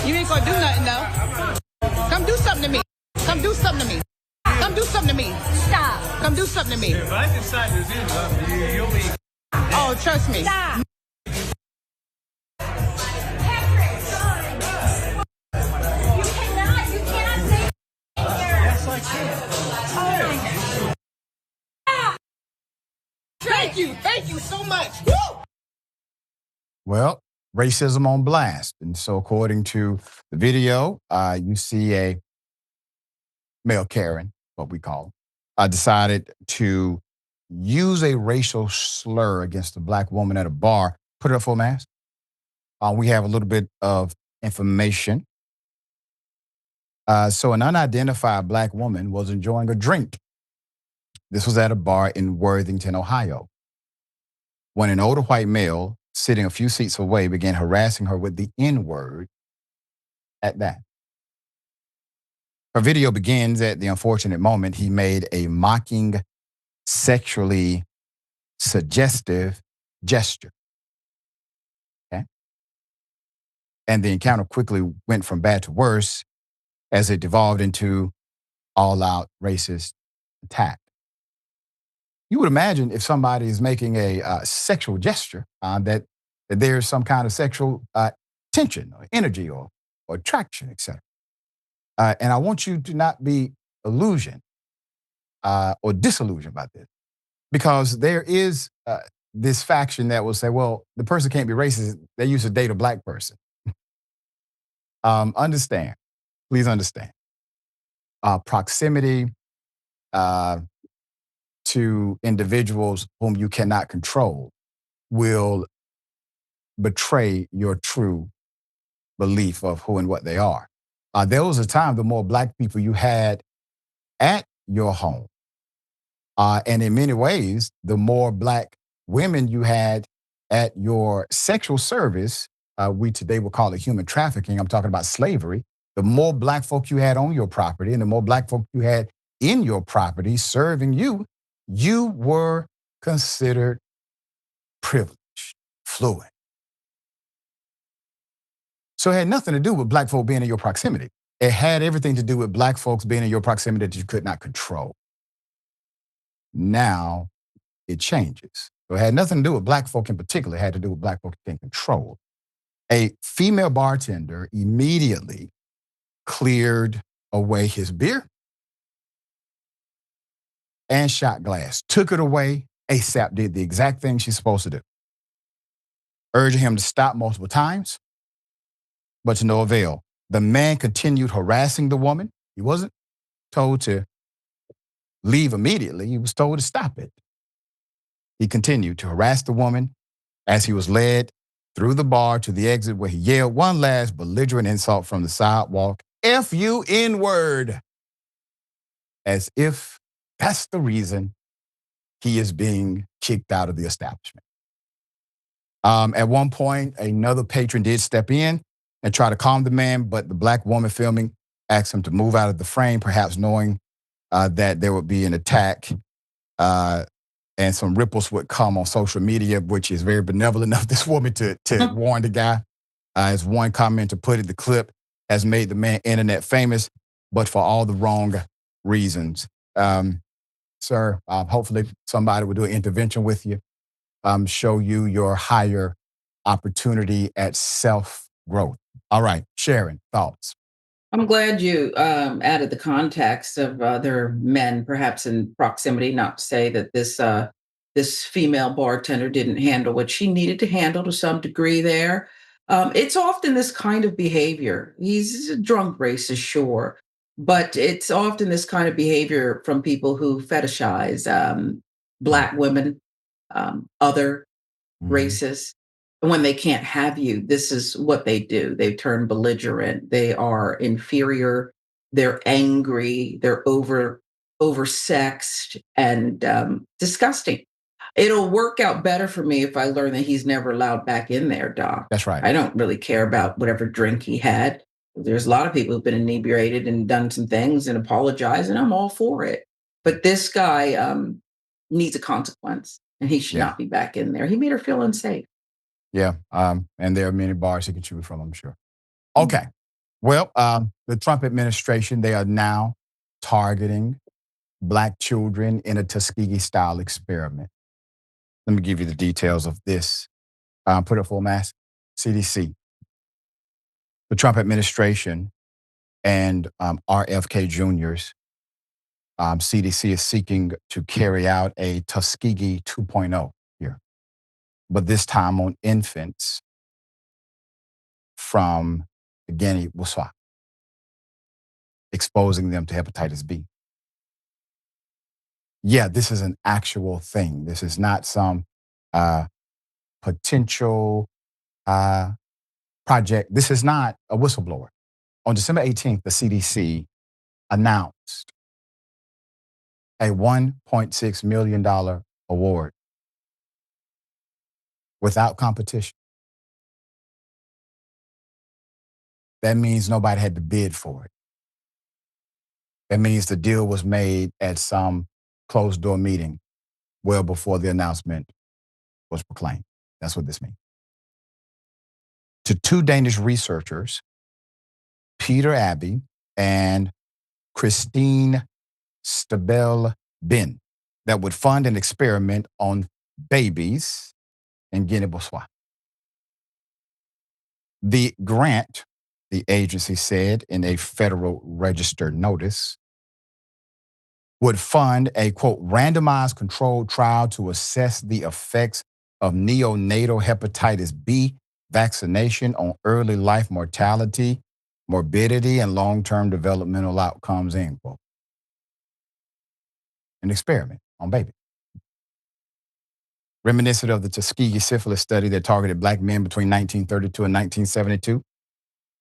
You ain't gonna do nothing though. Come do something to me. Come do something to me. Come do something to me. Stop. Come do something to me. If I decide to do something, you'll be. Oh, trust me. Stop. You cannot say. Yes, I can. Thank you so much. Woo! Well, racism on blast. And so according to the video, you see a male Karen, what we call, decided to use a racial slur against a black woman at a bar. Put it up full mask. We have a little bit of information. So an unidentified black woman was enjoying a drink. This was at a bar in Worthington, Ohio, when an older white male sitting a few seats away began harassing her with the N-word at that. Her video begins at the unfortunate moment he made a mocking, sexually suggestive gesture. Okay? And the encounter quickly went from bad to worse as it devolved into all-out racist attack. You would imagine if somebody is making a sexual gesture that there's some kind of sexual tension or energy or attraction, etc. And I want you to not be illusioned or disillusioned about this, because there is this faction that will say, well, the person can't be racist. They used to date a black person. Understand, please understand. Proximity to individuals whom you cannot control will betray your true belief of who and what they are. There was a time the more black people you had at your home, and in many ways, the more black women you had at your sexual service, we today will call it human trafficking. I'm talking about slavery. The more black folk you had on your property and the more black folk you had in your property serving you, you were considered privileged, fluent. So it had nothing to do with black folk being in your proximity. It had everything to do with black folks being in your proximity that you could not control. Now it changes. So it had nothing to do with black folk in particular. It had to do with black folk in control. A female bartender immediately cleared away his beer and shot glass, took it away ASAP, did the exact thing she's supposed to do, urging him to stop multiple times, but to no avail. The man continued harassing the woman. He wasn't told to leave immediately. He was told to stop it. He continued to harass the woman as he was led through the bar to the exit, where he yelled one last belligerent insult from the sidewalk, F you N-word, as if that's the reason he is being kicked out of the establishment. At one point, another patron did step in and try to calm the man, but the black woman filming asked him to move out of the frame, perhaps knowing that there would be an attack and some ripples would come on social media, which is very benevolent of this woman to warn the guy. As one commenter put it, the clip has made the man internet famous, but for all the wrong reasons. Sir, hopefully somebody will do an intervention with you, show you your higher opportunity at self-growth. All right, Sharon, thoughts? I'm glad you added the context of other men, perhaps in proximity. Not to say that this female bartender didn't handle what she needed to handle to some degree. There, it's often this kind of behavior. He's a drunk racist, sure, but it's often this kind of behavior from people who fetishize Black women, other races. And when they can't have you, this is what they do. They turn belligerent. They are inferior. They're angry. They're oversexed and disgusting. It'll work out better for me if I learn that he's never allowed back in there, Doc. That's right. I don't really care about whatever drink he had. There's a lot of people who've been inebriated and done some things and apologize, and I'm all for it. But this guy needs a consequence, and he should not be back in there. He made her feel unsafe. Yeah, and there are many bars he can choose from, I'm sure. Okay, well, the Trump administration, they are now targeting Black children in a Tuskegee-style experiment. Let me give you the details of this. Put it full mass. CDC. The Trump administration and RFK Jr.'s CDC is seeking to carry out a Tuskegee 2.0 here, but this time on infants from Guinea-Bissau, exposing them to hepatitis B. Yeah, this is an actual thing. This is not some potential project. This is not a whistleblower. On December 18th, the CDC announced a $1.6 million award without competition. That means nobody had to bid for it. That means the deal was made at some closed-door meeting well before the announcement was proclaimed. That's what this means. To two Danish researchers, Peter Abbey and Christine Stabell Bin, that would fund an experiment on babies in Guinea-Bissau. The grant, the agency said in a Federal Register notice, would fund a, quote, randomized controlled trial to assess the effects of neonatal hepatitis B vaccination on early life mortality, morbidity, and long-term developmental outcomes, end quote. An experiment on babies. Reminiscent of the Tuskegee syphilis study that targeted Black men between 1932 and 1972.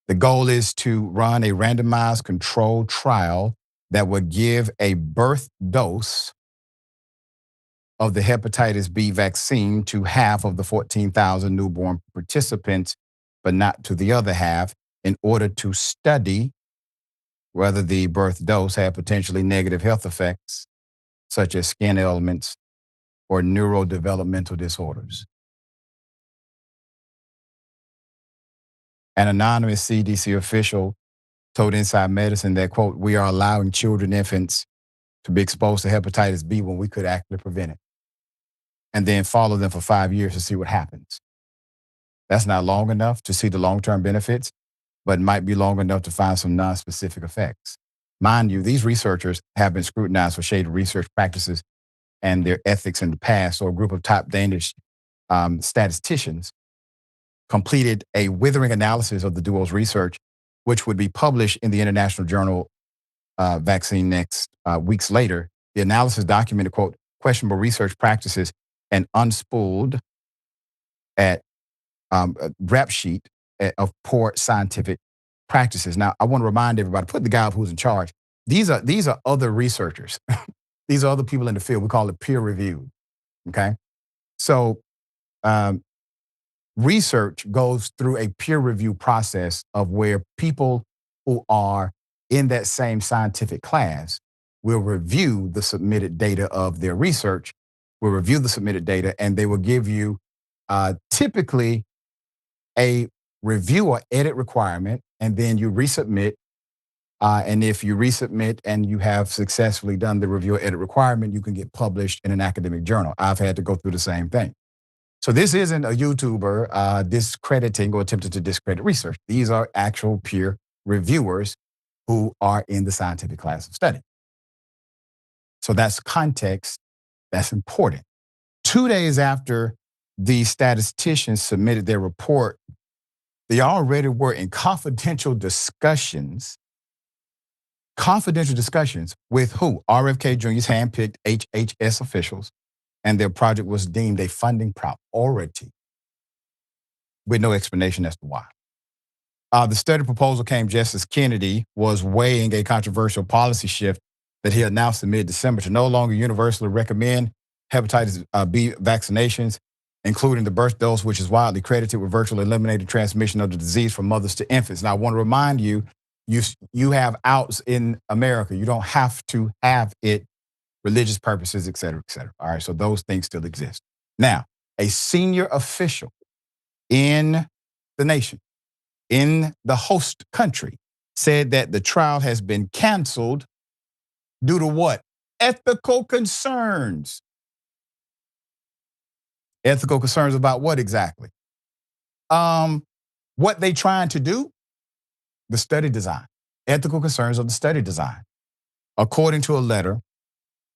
The goal is to run a randomized controlled trial that would give a birth dose of the hepatitis B vaccine to half of the 14,000 newborn participants, but not to the other half, in order to study whether the birth dose had potentially negative health effects, such as skin ailments or neurodevelopmental disorders. An anonymous CDC official told Inside Medicine that, quote, we are allowing children and infants to be exposed to hepatitis B when we could actually prevent it. and then follow them for 5 years to see what happens. That's not long enough to see the long-term benefits, but might be long enough to find some non-specific effects. Mind you, these researchers have been scrutinized for shady research practices and their ethics in the past. So a group of top Danish statisticians completed a withering analysis of the duo's research, which would be published in the International Journal Vaccine next weeks later. The analysis documented, quote, questionable research practices and unspooled at a rap sheet of poor scientific practices. Now, I want to remind everybody, put the guy up who's in charge. These are other researchers. These are other people in the field. We call it peer review. Okay, so research goes through a peer review process of where people who are in that same scientific class will review the submitted data of their research, will review the submitted data, and they will give you typically a review or edit requirement, and then you resubmit. And if you resubmit and you have successfully done the review or edit requirement, you can get published in an academic journal. I've had to go through the same thing. So this isn't a YouTuber discrediting or attempting to discredit research. These are actual peer reviewers who are in the scientific class of study. So that's context. That's important. 2 days after the statisticians submitted their report, they already were in confidential discussions with who? RFK Jr.'s handpicked HHS officials, and their project was deemed a funding priority with no explanation as to why. The study proposal came just as Kennedy was weighing a controversial policy shift that he announced in mid-December to no longer universally recommend hepatitis B vaccinations, including the birth dose, which is widely credited with virtually eliminating transmission of the disease from mothers to infants. Now, I want to remind you, you have outs in America. You don't have to have it, religious purposes, et cetera, et cetera. All right, so those things still exist. Now, a senior official in the nation, in the host country, said that the trial has been canceled due to what? Ethical concerns. Ethical concerns about what exactly? What they trying to do? The study design. Ethical concerns of the study design. According to a letter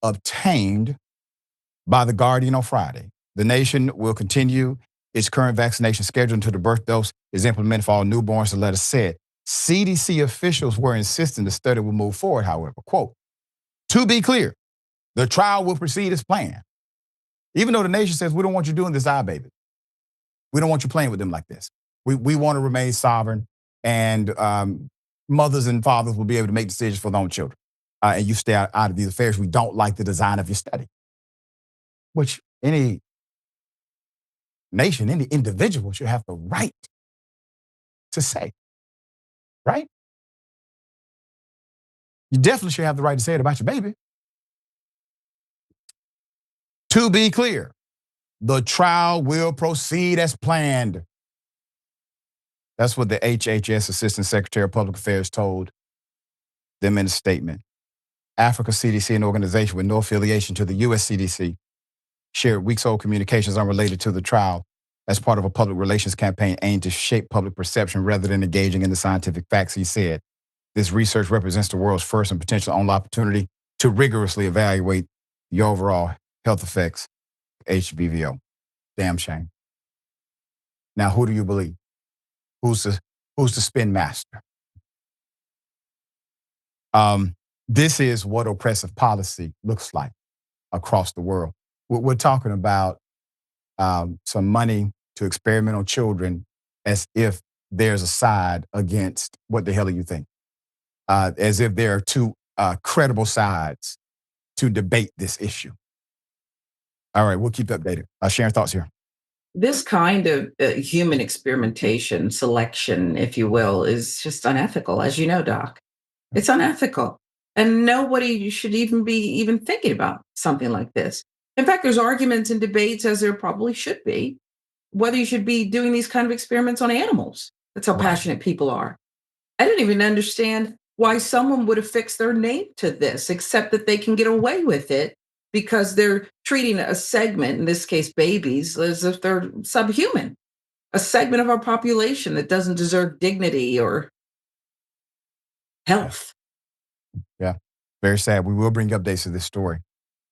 obtained by The Guardian on Friday, the nation will continue its current vaccination schedule until the birth dose is implemented for all newborns, the letter said. CDC officials were insisting the study will move forward, however. Quote, to be clear, the trial will proceed as planned. Even though the nation says, we don't want you doing this to our baby. We don't want you playing with them like this. We want to remain sovereign, and mothers and fathers will be able to make decisions for their own children. And you stay out of these affairs. We don't like the design of your study. Which any nation, any individual should have the right to say, right? You definitely should have the right to say it about your baby. To be clear, the trial will proceed as planned. That's what the HHS Assistant Secretary of Public Affairs told them in a statement. Africa CDC, an organization with no affiliation to the US CDC, shared weeks-old communications unrelated to the trial as part of a public relations campaign aimed to shape public perception rather than engaging in the scientific facts, he said. This research represents the world's first and potential only opportunity to rigorously evaluate the overall health effects of HBVO. Damn shame. Now, who do you believe? Who's the spin master? This is what oppressive policy looks like across the world. We're talking about some money to experiment on children as if there's a side against what the hell do you think? As if there are two credible sides to debate this issue. All right, we'll keep updated. Sharon, thoughts here. This kind of human experimentation, selection, if you will, is just unethical, as you know, Doc. It's unethical. And nobody should even be thinking about something like this. In fact, there's arguments and debates, as there probably should be, whether you should be doing these kind of experiments on animals. That's how passionate people are. I didn't even understand why someone would affix their name to this, except that they can get away with it because they're treating a segment, in this case babies, as if they're subhuman, a segment of our population that doesn't deserve dignity or health. Yeah, very sad. We will bring you updates to this story.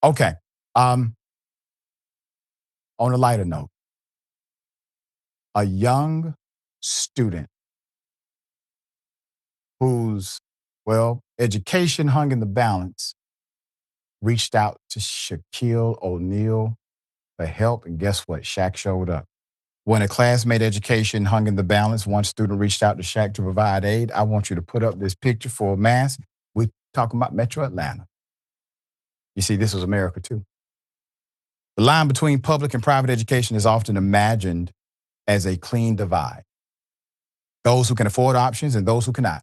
Okay. On a lighter note, a young student whose, well, education hung in the balance reached out to Shaquille O'Neal for help, and guess what? Shaq showed up. When a classmate education hung in the balance, one student reached out to Shaq to provide aid. I want you to put up this picture for a mass. We're talking about Metro Atlanta. You see, this was America too. The line between public and private education is often imagined as a clean divide. Those who can afford options and those who cannot.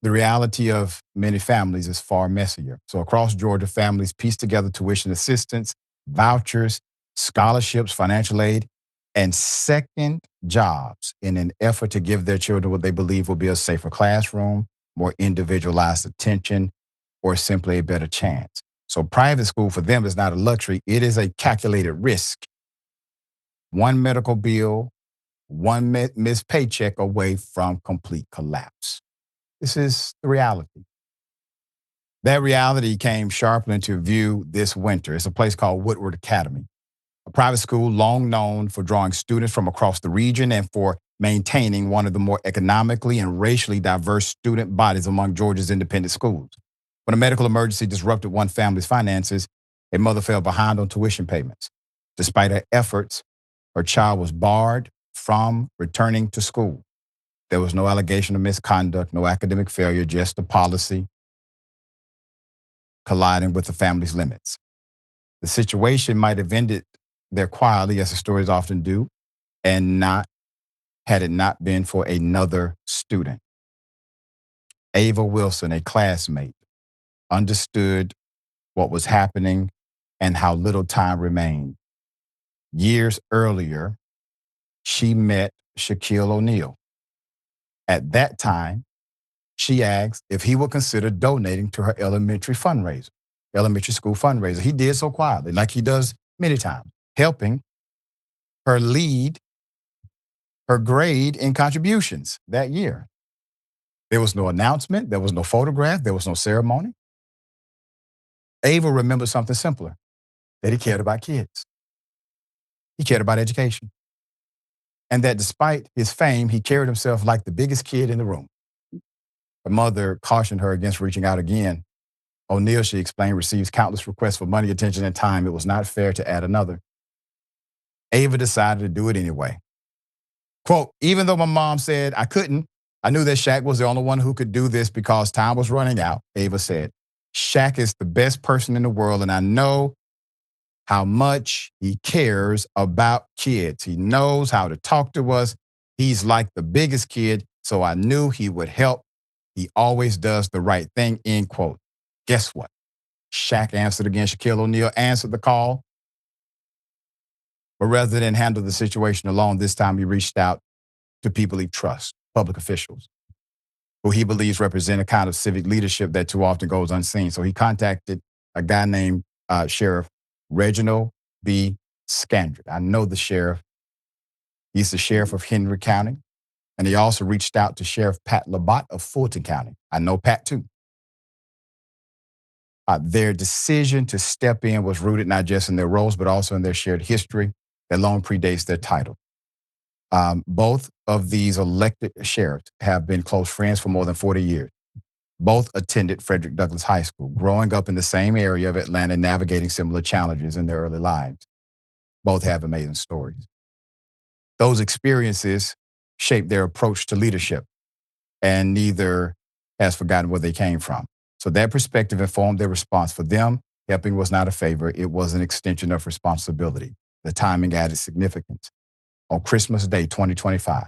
The reality of many families is far messier. So across Georgia, families piece together tuition assistance, vouchers, scholarships, financial aid, and second jobs in an effort to give their children what they believe will be a safer classroom, more individualized attention, or simply a better chance. So private school for them is not a luxury. It is a calculated risk. One medical bill, one missed paycheck away from complete collapse. This is the reality. That reality came sharply into view this winter. It's a place called Woodward Academy, a private school long known for drawing students from across the region and for maintaining one of the more economically and racially diverse student bodies among Georgia's independent schools. When a medical emergency disrupted one family's finances, a mother fell behind on tuition payments. Despite her efforts, her child was barred from returning to school. There was no allegation of misconduct, no academic failure, just a policy colliding with the family's limits. The situation might have ended there quietly, as the stories often do, and not had it not been for another student. Ava Wilson, a classmate, understood what was happening and how little time remained. Years earlier, she met Shaquille O'Neal. At that time, she asked if he would consider donating to her elementary school fundraiser. He did so quietly, like he does many times, helping her lead her grade in contributions that year. There was no announcement. There was no photograph. There was no ceremony. Ava remembered something simpler, that he cared about kids. He cared about education. And that despite his fame, he carried himself like the biggest kid in the room. Her mother cautioned her against reaching out again. O'Neal, she explained, receives countless requests for money, attention, and time. It was not fair to add another. Ava decided to do it anyway. Quote, even though my mom said I couldn't, I knew that Shaq was the only one who could do this because time was running out, Ava said. Shaq is the best person in the world, and I know how much he cares about kids. He knows how to talk to us. He's like the biggest kid, so I knew he would help. He always does the right thing, end quote. Guess what? Shaq answered again. Shaquille O'Neal answered the call. But rather than handle the situation alone, this time he reached out to people he trusts, public officials, who he believes represent a kind of civic leadership that too often goes unseen. So he contacted a guy named Sheriff Reginald B. Scandrett. I know the sheriff. He's the sheriff of Henry County. And he also reached out to Sheriff Pat Labatt of Fulton County. I know Pat too. Their decision to step in was rooted not just in their roles, but also in their shared history that long predates their title. Both of these elected sheriffs have been close friends for more than 40 years. Both attended Frederick Douglass High School, growing up in the same area of Atlanta, navigating similar challenges in their early lives. Both have amazing stories. Those experiences shaped their approach to leadership, and neither has forgotten where they came from. So that perspective informed their response. For them, helping was not a favor. It was an extension of responsibility. The timing added significance. On Christmas Day, 2025,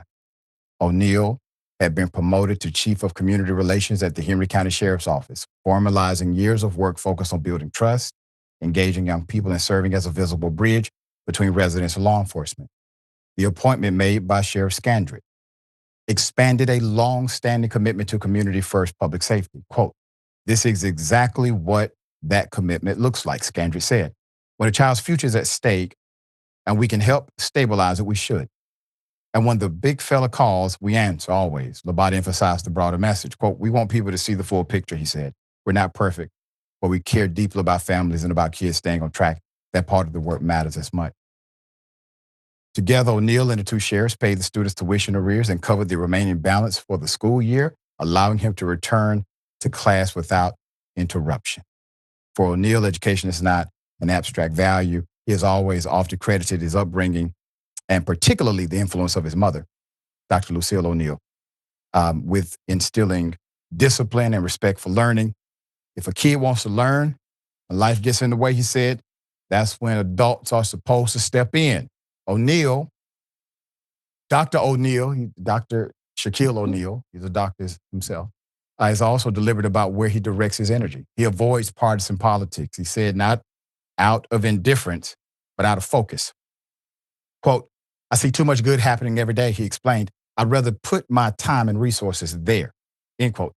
O'Neal had been promoted to Chief of Community Relations at the Henry County Sheriff's Office, formalizing years of work focused on building trust, engaging young people, and serving as a visible bridge between residents and law enforcement. The appointment made by Sheriff Scandrett expanded a long-standing commitment to community-first public safety. Quote, this is exactly what that commitment looks like. Scandrick said, when a child's future is at stake and we can help stabilize it, we should. And when the big fella calls, we answer always. Labate emphasized the broader message. Quote, we want people to see the full picture, he said. We're not perfect, but we care deeply about families and about kids staying on track. That part of the work matters as much. Together, O'Neill and the two sheriffs paid the students' tuition arrears and covered the remaining balance for the school year, allowing him to return to class without interruption. For O'Neill, education is not an abstract value. He has always often credited his upbringing and particularly the influence of his mother, Dr. Lucille O'Neill, with instilling discipline and respect for learning. If a kid wants to learn and life gets in the way, he said, that's when adults are supposed to step in. O'Neill, Dr. O'Neill, Dr. Shaquille O'Neal, he's a doctor himself, is also deliberate about where he directs his energy. He avoids partisan politics. He said, not out of indifference, but out of focus. Quote, I see too much good happening every day, he explained. I'd rather put my time and resources there, end quote.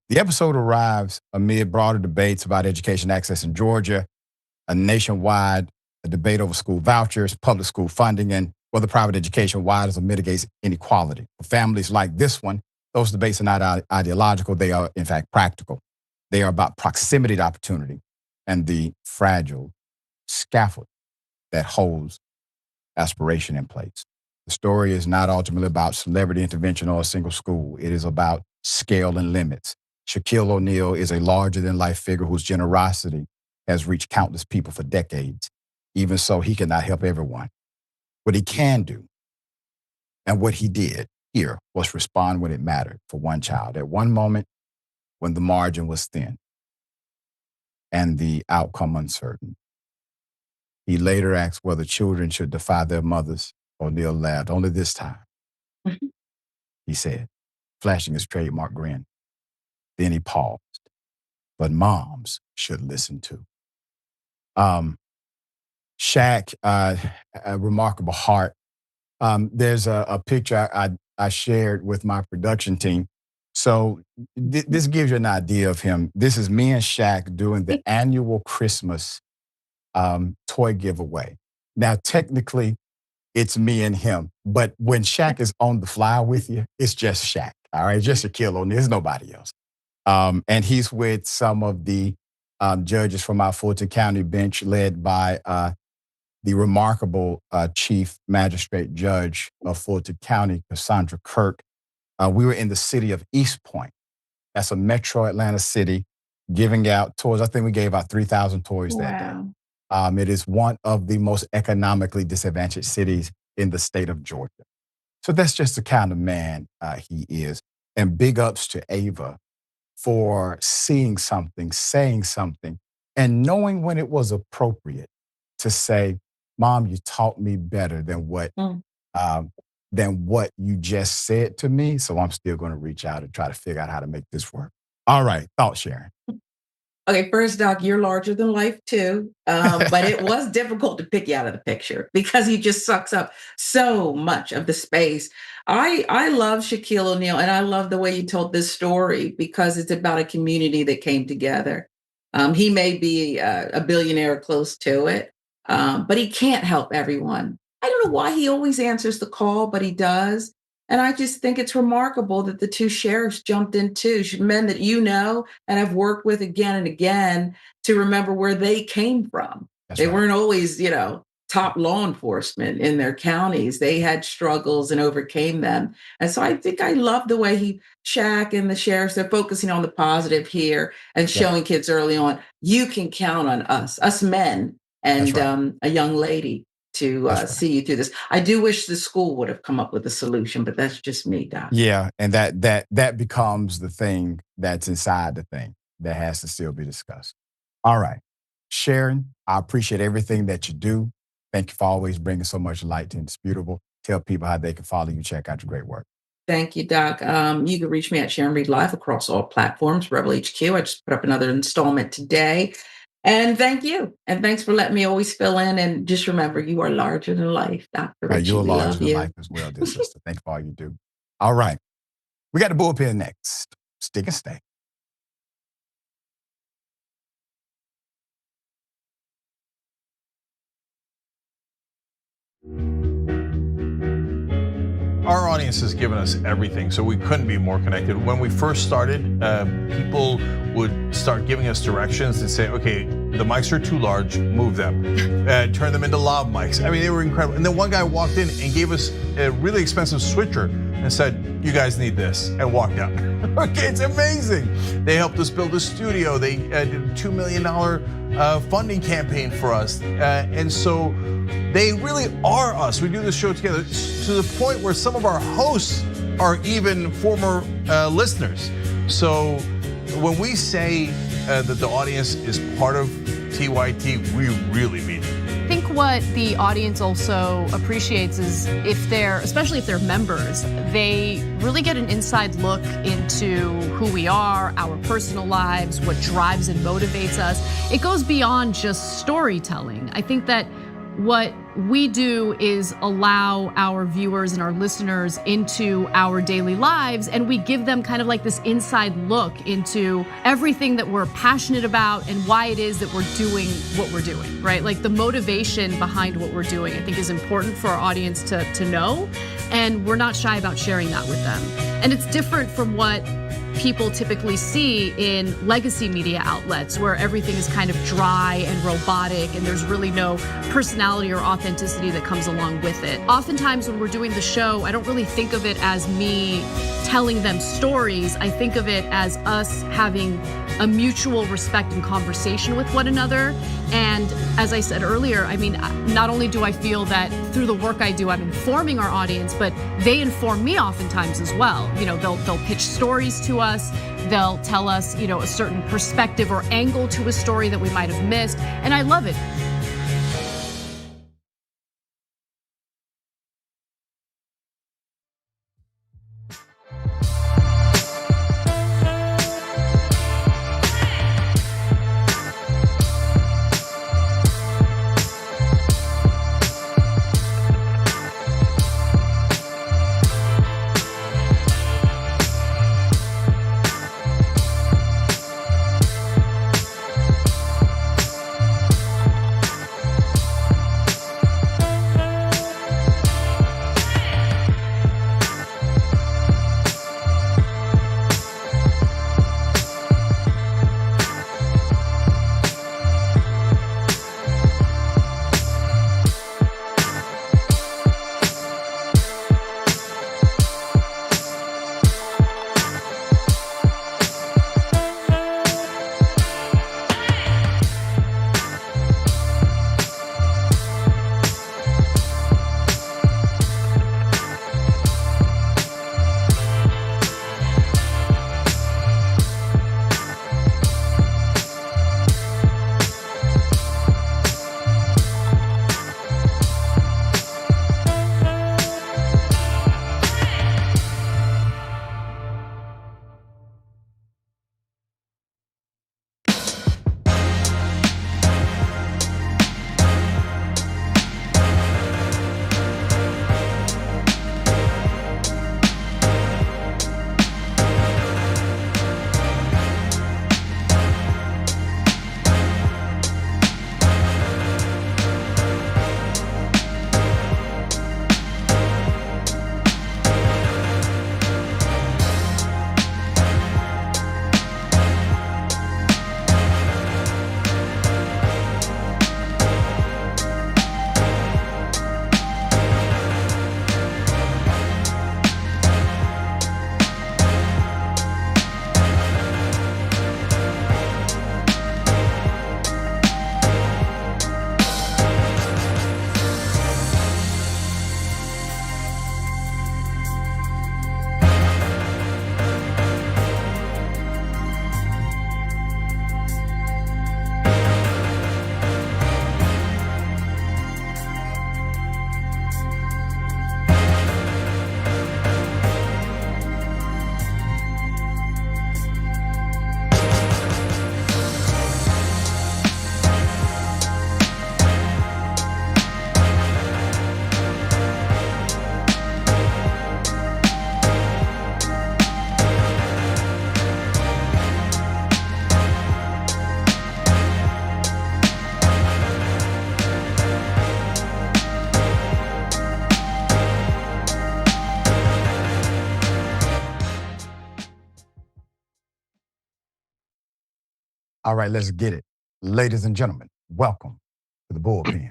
The episode arrives amid broader debates about education access in Georgia, a nationwide debate over school vouchers, public school funding, and whether private education widens or mitigates inequality. For families like this one, those debates are not ideological. They are, in fact, practical. They are about proximity to opportunity and the fragile scaffold that holds aspiration in place. The story is not ultimately about celebrity intervention or a single school. It is about scale and limits. Shaquille O'Neal is a larger-than-life figure whose generosity has reached countless people for decades. Even so, he cannot help everyone. What he can do, and what he did here, was respond when it mattered for one child. At one moment, when the margin was thin and the outcome uncertain. He later asked whether children should defy their mothers. O'Neal laughed. Only this time, he said, flashing his trademark grin. Then he paused. But moms should listen too. Shaq, a remarkable heart. There's a picture I shared with my production team. So this gives you an idea of him. This is me and Shaq doing the annual Christmas toy giveaway. Now, technically, it's me and him. But when Shaq is on the fly with you, it's just Shaq. All right, just Shaquille O'Neal. There's nobody else. And he's with some of the judges from our Fulton County bench, led by the remarkable Chief Magistrate Judge of Fulton County, Cassandra Kirk. We were in the city of East Point. That's a metro Atlanta city, giving out toys. I think we gave out 3,000 toys that day. It is one of the most economically disadvantaged cities in the state of Georgia. So that's just the kind of man he is. And big ups to Ava for seeing something, saying something, and knowing when it was appropriate to say, Mom, you taught me better than what you just said to me. So I'm still going to reach out and try to figure out how to make this work. All right. Thoughts, Sharon? Okay, first, Doc, you're larger than life too. But it was difficult to pick you out of the picture because he just sucks up so much of the space. I love Shaquille O'Neal, and I love the way you told this story because it's about a community that came together. He may be a billionaire close to it, but he can't help everyone. I don't know why he always answers the call, but he does. And I just think it's remarkable that the two sheriffs jumped in too, men that you know and have worked with again and again to remember where they came from. They weren't always, top law enforcement in their counties. They had struggles and overcame them. And so I think I love the way Shaq and the sheriffs, they're focusing on the positive here and showing kids early on, you can count on us men and a young lady to see you through this. I do wish the school would have come up with a solution, but that's just me, Doc. Yeah, and that becomes the thing that's inside the thing that has to still be discussed. All right. Sharon, I appreciate everything that you do. Thank you for always bringing so much light to Indisputable. Tell people how they can follow you, check out your great work. Thank you, Doc. You can reach me at Sharon Reed Live across all platforms, Rebel HQ. I just put up another installment today. And thank you. And thanks for letting me always fill in. And just remember, you are larger than life, Dr. Richie. You're larger than life as well, dear sister. Thanks for all you do. All right. We got the bullpen next. Stick and stay. Our audience has given us everything, so we couldn't be more connected. When we first started, people would start giving us directions and say, okay, the mics are too large, move them. Turn them into lav mics. I mean, they were incredible. And then one guy walked in and gave us a really expensive switcher and said, you guys need this, and walked out. Okay, it's amazing. They helped us build a studio. They did a $2 million funding campaign for us. And so they really are us. We do this show together to the point where some of our hosts are even former listeners. So when we say that the audience is part of TYT, we really mean it. I think what the audience also appreciates is especially if they're members, they really get an inside look into who we are, our personal lives, what drives and motivates us. It goes beyond just storytelling. I think that what we do is allow our viewers and our listeners into our daily lives, and we give them kind of like this inside look into everything that we're passionate about and why it is that we're doing what we're doing, right? Like the motivation behind what we're doing, I think is important for our audience to know, and we're not shy about sharing that with them. And it's different from what people typically see in legacy media outlets where everything is kind of dry and robotic and there's really no personality or authenticity that comes along with it. Oftentimes when we're doing the show, I don't really think of it as me telling them stories. I think of it as us having a mutual respect and conversation with one another. And as I said earlier, I mean, not only do I feel that through the work I do, I'm informing our audience, but they inform me oftentimes as well. You know, they'll pitch stories to us. They'll tell us, you know, a certain perspective or angle to a story that we might have missed. And I love it. All right, let's get it. Ladies and gentlemen, welcome to the Bullpen.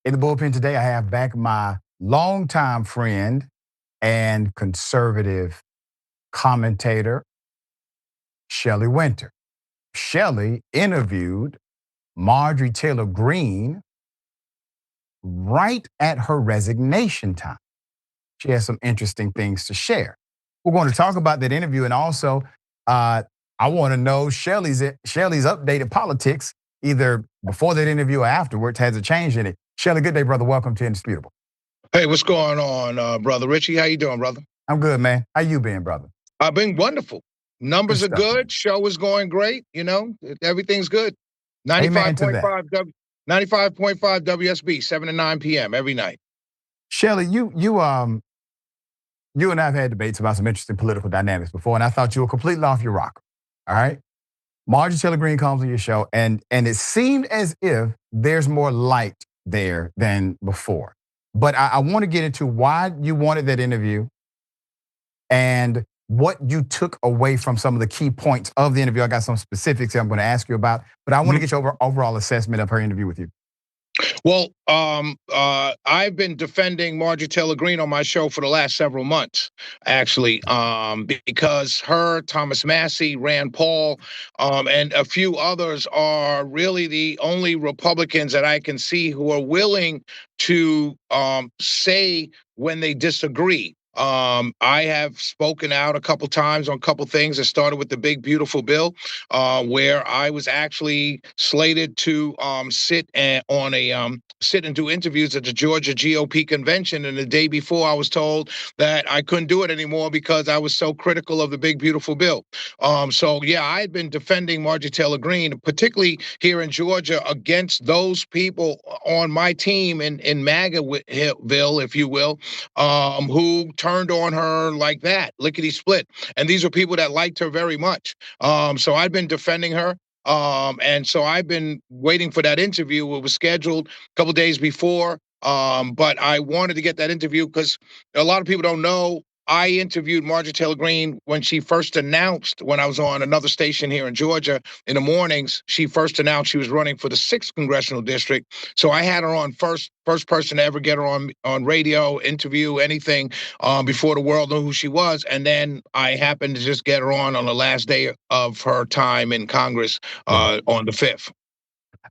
In the Bullpen today, I have back my longtime friend and conservative commentator, Shelley Wynter. Shelley interviewed Marjorie Taylor Greene right at her resignation time. She has some interesting things to share. We're going to talk about that interview, and also I want to know Shelley's updated politics, either before that interview or afterwards. Has it changed in it? Shelley, good day, brother. Welcome to Indisputable. Hey, what's going on, brother Richie? How you doing, brother? I'm good, man. How you been, brother? I've been wonderful. Numbers Good are stuff, man. good. Show is going great. You know, everything's good. Amen to that. 95.5 WSB, 7 to 9 p.m. every night. Shelley, you and I have had debates about some interesting political dynamics before, and I thought you were completely off your rocker. All right? Marjorie Taylor Greene comes on your show, and it seemed as if there's more light there than before. But I want to get into why you wanted that interview and what you took away from some of the key points of the interview. I got some specifics that I'm going to ask you about, but I want to get your overall assessment of her interview with you. Well, I've been defending Marjorie Taylor Greene on my show for the last several months, actually, because her, Thomas Massey, Rand Paul, and a few others are really the only Republicans that I can see who are willing to say when they disagree. I have spoken out a couple times on a couple things. It started with the big beautiful bill, where I was actually slated to sit and do interviews at the Georgia GOP convention, and the day before I was told that I couldn't do it anymore because I was so critical of the big beautiful bill. So yeah, I had been defending Marjorie Taylor Greene, particularly here in Georgia, against those people on my team in MAGAville, if you will, who turned on her like that, lickety split. And these are people that liked her very much. So I've been defending her. And so I've been waiting for that interview. It was scheduled a couple days before, but I wanted to get that interview because a lot of people don't know. I interviewed Marjorie Taylor Greene when she first announced, when I was on another station here in Georgia in the mornings, she first announced she was running for the 6th congressional district. So I had her on first person to ever get her on radio, interview, anything, before the world knew who she was. And then I happened to just get her on the last day of her time in Congress on the 5th.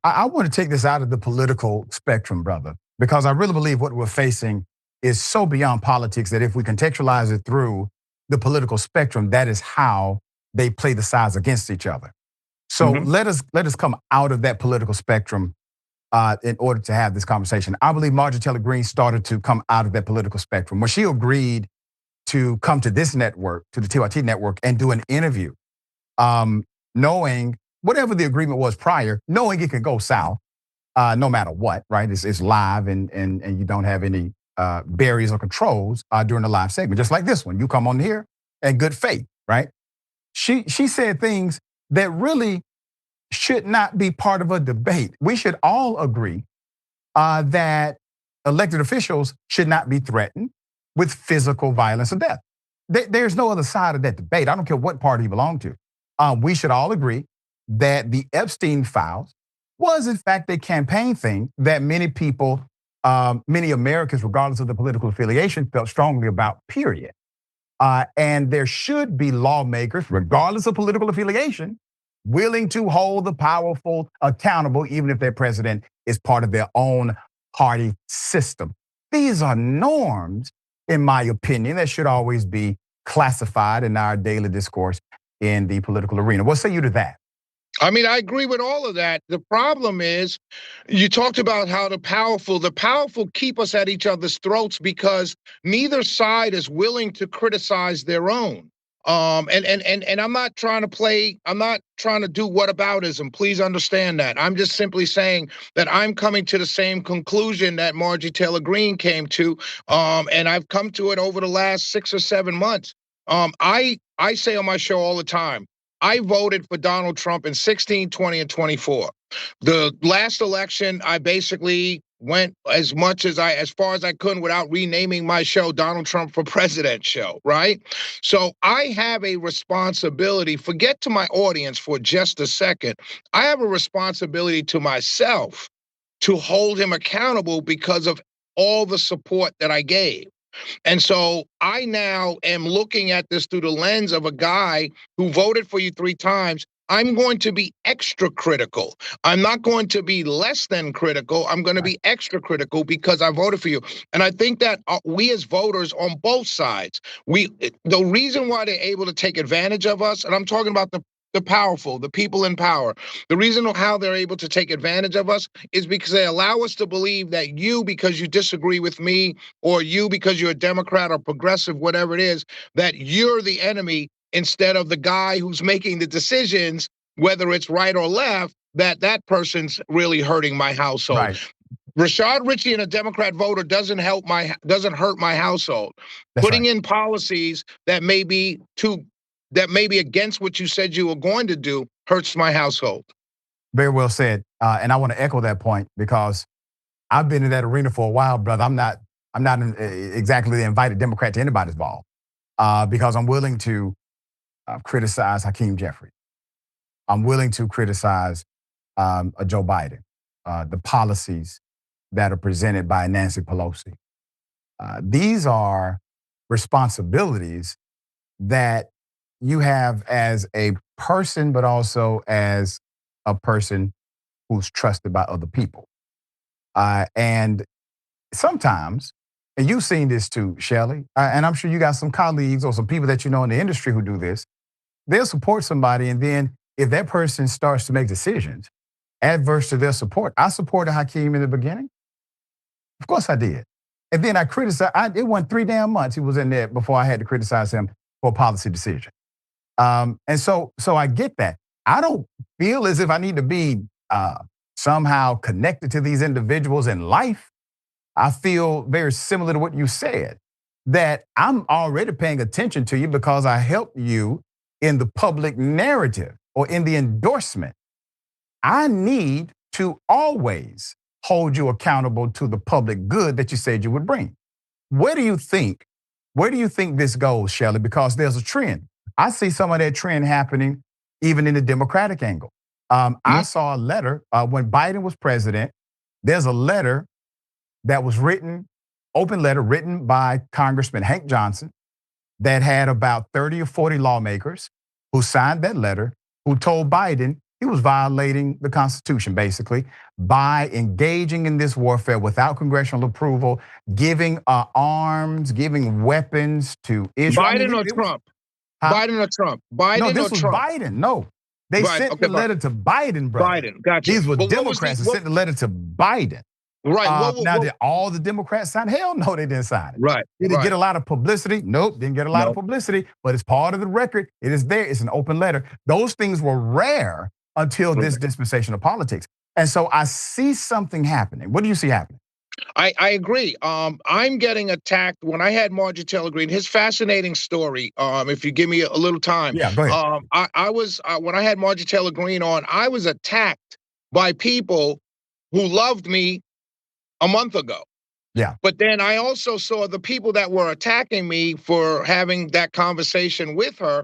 I want to take this out of the political spectrum, brother, because I really believe what we're facing is so beyond politics that if we contextualize it through the political spectrum, that is how they play the sides against each other. So let us come out of that political spectrum in order to have this conversation. I believe Marjorie Taylor Greene started to come out of that political spectrum when she agreed to come to this network, to the TYT network, and do an interview, knowing whatever the agreement was prior, knowing it could go south, no matter what, right? It's live and you don't have any barriers or controls during the live segment, just like this one. You come on here in good faith, right? She said things that really should not be part of a debate. We should all agree that elected officials should not be threatened with physical violence or death. There's no other side of that debate. I don't care what party you belong to. We should all agree that the Epstein files was in fact a campaign thing that many people, many Americans, regardless of the political affiliation, felt strongly about, period. And there should be lawmakers, regardless of political affiliation, willing to hold the powerful accountable, even if their president is part of their own party system. These are norms, in my opinion, that should always be classified in our daily discourse in the political arena. What say you to that? I mean, I agree with all of that. The problem is, you talked about how the powerful keep us at each other's throats because neither side is willing to criticize their own. And I'm not trying to do whataboutism. Please understand that. I'm just simply saying that I'm coming to the same conclusion that Marjorie Taylor Greene came to. And I've come to it over the last 6 or 7 months. I say on my show all the time, I voted for Donald Trump in 16, 20, and 24. The last election, I basically went as far as I could without renaming my show Donald Trump for President show, right? So I have a responsibility, forget to my audience for just a second. I have a responsibility to myself to hold him accountable because of all the support that I gave. And so I now am looking at this through the lens of a guy who voted for you 3 times. I'm going to be extra critical. I'm not going to be less than critical. I'm going to be extra critical because I voted for you. And I think that we as voters on both sides, the reason why they're able to take advantage of us, and I'm talking about the powerful, the people in power. The reason how they're able to take advantage of us is because they allow us to believe that you, because you disagree with me, or you, because you're a Democrat or progressive, whatever it is, that you're the enemy instead of the guy who's making the decisions, whether it's right or left, that person's really hurting my household. Right. Rashad Ritchie and a Democrat voter doesn't hurt my household. That's Putting right. in policies that may be against what you said you were going to do hurts my household. Very well said. And I want to echo that point because I've been in that arena for a while, brother. I'm not exactly the invited Democrat to anybody's ball because I'm willing to criticize Hakeem Jeffries. I'm willing to criticize Joe Biden, the policies that are presented by Nancy Pelosi. These are responsibilities that you have as a person, but also as a person who's trusted by other people. And sometimes, and you've seen this too, Shelley, and I'm sure you got some colleagues or some people that you know in the industry who do this. They'll support somebody, and then if that person starts to make decisions adverse to their support, I supported Hakeem in the beginning. Of course I did. And then I criticized, it went 3 damn months he was in there before I had to criticize him for a policy decision. And so I get that. I don't feel as if I need to be somehow connected to these individuals in life. I feel very similar to what you said, that I'm already paying attention to you because I helped you in the public narrative or in the endorsement. I need to always hold you accountable to the public good that you said you would bring. Where do you think this goes, Shelley? Because there's a trend. I see some of that trend happening even in the Democratic angle. I saw a letter when Biden was president. There's a letter that was written, open letter written by Congressman Hank Johnson that had about 30 or 40 lawmakers who signed that letter, who told Biden he was violating the Constitution, basically, by engaging in this warfare without congressional approval, giving arms, giving weapons to Israel. Biden or Trump? Biden or Trump? No, this was Biden. No, they sent the letter to Biden, brother. Biden, gotcha. These were Democrats that sent the letter to Biden. Right. Now, did all the Democrats sign? Hell no, they didn't sign it. Right. Did it get a lot of publicity? Nope, didn't get a lot of publicity, but it's part of the record. It is there. It's an open letter. Those things were rare until this dispensation of politics. And so I see something happening. What do you see happening? I agree. I'm getting attacked. When I had Marjorie Taylor Greene, his fascinating story, if you give me a little time. Yeah, go ahead. I was, when I had Marjorie Taylor Greene on, I was attacked by people who loved me a month ago. Yeah. But then I also saw the people that were attacking me for having that conversation with her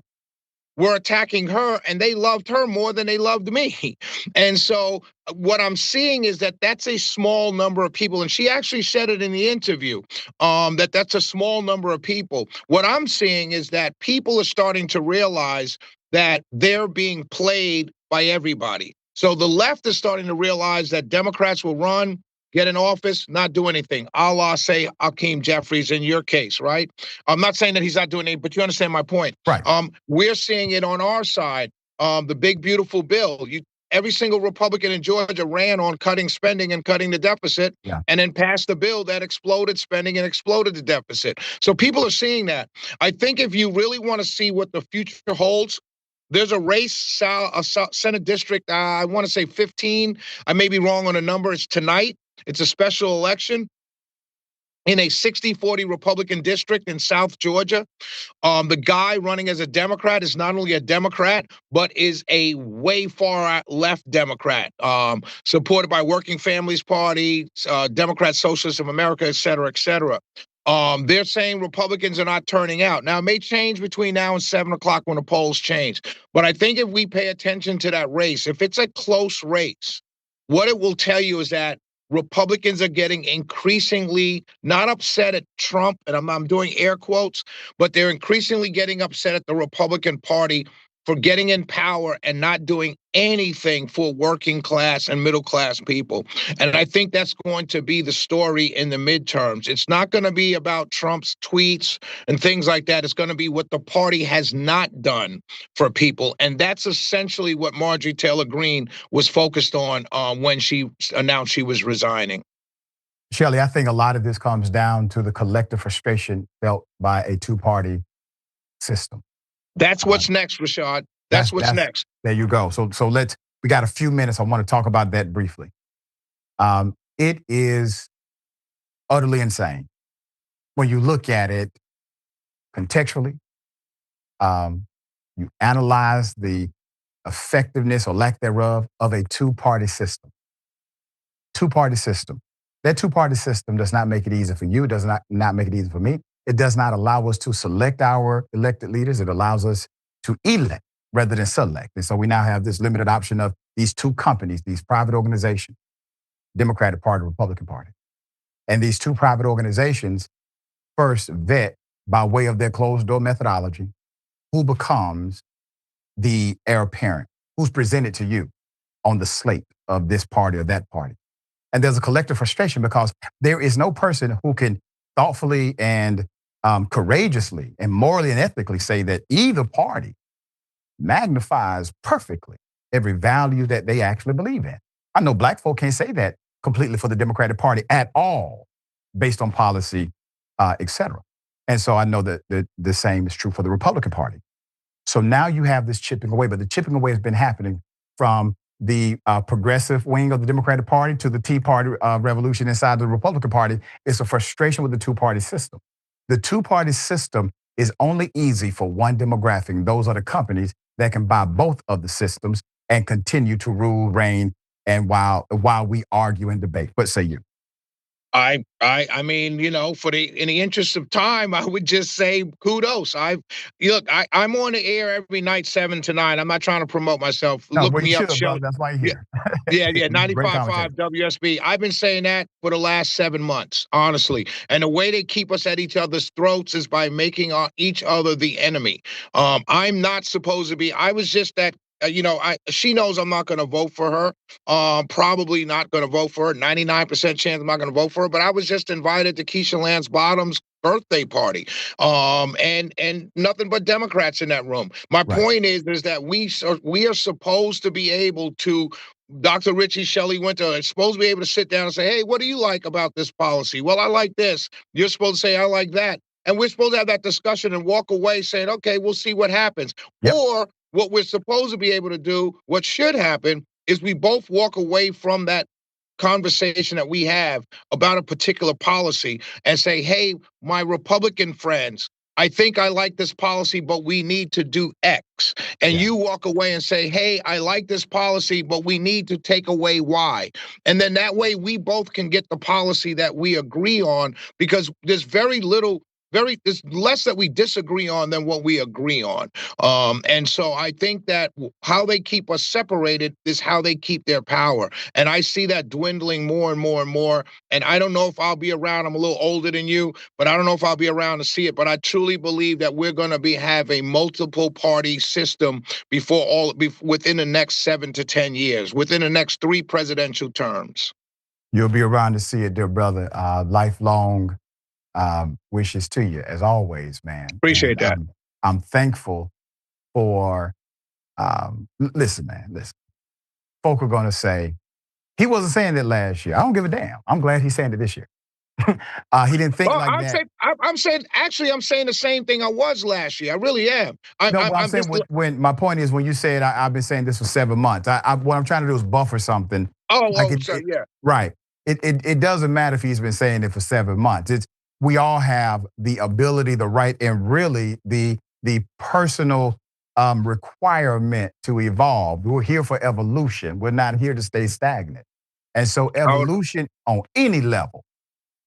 were attacking her, and they loved her more than they loved me. And so what I'm seeing is that that's a small number of people, and she actually said it in the interview, that that's a small number of people. What I'm seeing is that people are starting to realize that they're being played by everybody. So the left is starting to realize that Democrats will run, get in office, not do anything. A la, say, Hakeem Jeffries in your case, right? I'm not saying that he's not doing anything, but you understand my point. Right. We're seeing it on our side. The big, beautiful bill. Every single Republican in Georgia ran on cutting spending and cutting the deficit, and then passed the bill that exploded spending and exploded the deficit. So people are seeing that. I think if you really want to see what the future holds, there's a race, a Senate district, I want to say 15. I may be wrong on the number. It's tonight. It's a special election. in a 60-40 Republican district in South Georgia. The guy running as a Democrat is not only a Democrat, but is a way far left Democrat, supported by Working Families Party, Democrat Socialists of America, et cetera, et cetera. They're saying Republicans are not turning out. Now, it may change between now and 7 o'clock when the polls change. But I think if we pay attention to that race, if it's a close race, what it will tell you is that Republicans are getting increasingly not upset at Trump, and I'm doing air quotes, but they're increasingly getting upset at the Republican Party for getting in power and not doing anything for working class and middle class people. And I think that's going to be the story in the midterms. It's not going to be about Trump's tweets and things like that. It's going to be what the party has not done for people. And that's essentially what Marjorie Taylor Greene was focused on when she announced she was resigning. Shelley, I think a lot of this comes down to the collective frustration felt by a two-party system. That's what's next, Rashad. That's what's next. There you go. So we got a few minutes. I want to talk about that briefly. It is utterly insane when you look at it contextually. You analyze the effectiveness or lack thereof of a two-party system. Two-party system. That two-party system does not make it easy for you. It does not make it easy for me. It does not allow us to select our elected leaders. It allows us to elect rather than select. And so we now have this limited option of these two companies, these private organizations, Democratic Party, Republican Party. And these two private organizations first vet by way of their closed door methodology who becomes the heir apparent, who's presented to you on the slate of this party or that party. And there's a collective frustration because there is no person who can thoughtfully and courageously and morally and ethically say that either party magnifies perfectly every value that they actually believe in. I know black folk can't say that completely for the Democratic Party at all, based on policy, et cetera. And so I know that the same is true for the Republican Party. So now you have this chipping away, but the chipping away has been happening from the progressive wing of the Democratic Party to the Tea Party revolution inside the Republican Party. It's a frustration with the two-party system. The two-party system is only easy for one demographic. Those are the companies that can buy both of the systems and continue to rule, reign, and while we argue and debate. What say you? I mean, in the interest of time, I would just say kudos. I'm on the air every night, 7 to 9. I'm not trying to promote myself. No, Look but me you up, should, brother. That's why you're here. Yeah, 95.5 WSB. I've been saying that for the last 7 months, honestly. And the way they keep us at each other's throats is by making each other the enemy. I'm not supposed to be. I was just that. She knows I'm not going to vote for her. Probably not going to vote for her. 99% chance I'm not going to vote for her. But I was just invited to Keisha Lance Bottom's birthday party, and nothing but Democrats in that room. My point is that we are supposed to be able to. Dr. Richie, Shelley Wynter is supposed to be able to sit down and say, "Hey, what do you like about this policy?" "Well, I like this." You're supposed to say, "I like that." And we're supposed to have that discussion and walk away saying, "Okay, we'll see what happens." Yep. Or what we're supposed to be able to do, what should happen, is we both walk away from that conversation that we have about a particular policy and say, "Hey, my Republican friends, I think I like this policy, but we need to do X." And you walk away and say, "Hey, I like this policy, but we need to take away Y." And then that way we both can get the policy that we agree on, because there's there's less that we disagree on than what we agree on. And so I think that how they keep us separated is how they keep their power. And I see that dwindling more and more and more. And I don't know if I'll be around. I'm a little older than you, but I don't know if I'll be around to see it. But I truly believe that we're going to have a multiple party system within the next 7 to 10 years, within the next 3 presidential terms. You'll be around to see it, dear brother. Lifelong wishes to you, as always, man. Appreciate that. I'm thankful for, listen, man, listen. Folk are going to say, he wasn't saying that last year. I don't give a damn. I'm glad he's saying it this year. He didn't think like that. I'm saying the same thing I was last year. I really am. When my point is, when you said I've been saying this for 7 months, what I'm trying to do is buffer something. Yeah. Right. It doesn't matter if he's been saying it for 7 months. we all have the ability, the right, and really the personal requirement to evolve. We're here for evolution. We're not here to stay stagnant. And so evolution on any level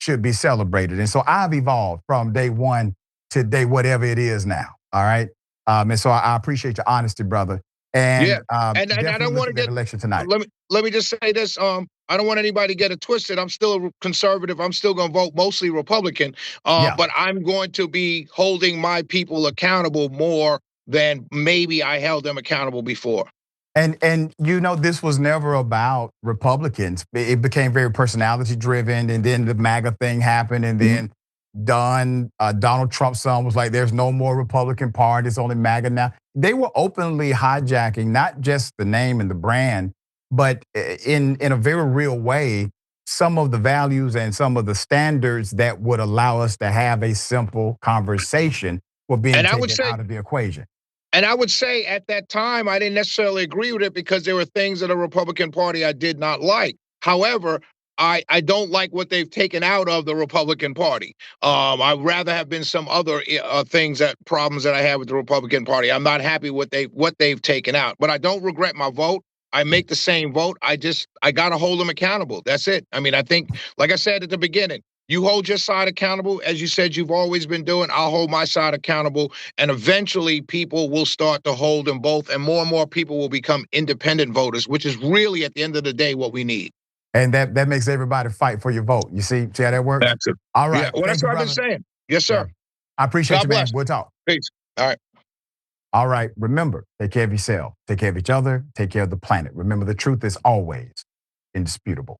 should be celebrated. And so I've evolved from day one to day whatever it is now. All right. And so I appreciate your honesty, brother. And and I don't want to get election tonight. Let me just say this. I don't want anybody to get it twisted. I'm still a conservative. I'm still going to vote mostly Republican. But I'm going to be holding my people accountable more than maybe I held them accountable before. And you know, this was never about Republicans. It became very personality driven, and then the MAGA thing happened, and then Donald Trump's son was like, "There's no more Republican Party; it's only MAGA now." They were openly hijacking not just the name and the brand, but in a very real way, some of the values and some of the standards that would allow us to have a simple conversation were being taken out of the equation. And I would say at that time, I didn't necessarily agree with it because there were things in the Republican Party I did not like. However, I don't like what they've taken out of the Republican Party. I'd rather have been some other problems that I had with the Republican Party. I'm not happy with what they've taken out, but I don't regret my vote. I make the same vote. I got to hold them accountable. That's it. I mean, I think, like I said at the beginning, you hold your side accountable, as you said you've always been doing. I'll hold my side accountable, and eventually people will start to hold them both, and more people will become independent voters, which is really, at the end of the day, what we need. And that makes everybody fight for your vote. You see how that works? That's it. All right. Yeah, well, that's what I've been saying. Yes, sir. I appreciate God you, man. bless. We'll talk. Peace. All right. All right. Remember, take care of yourself, take care of each other, take care of the planet. Remember, the truth is always indisputable.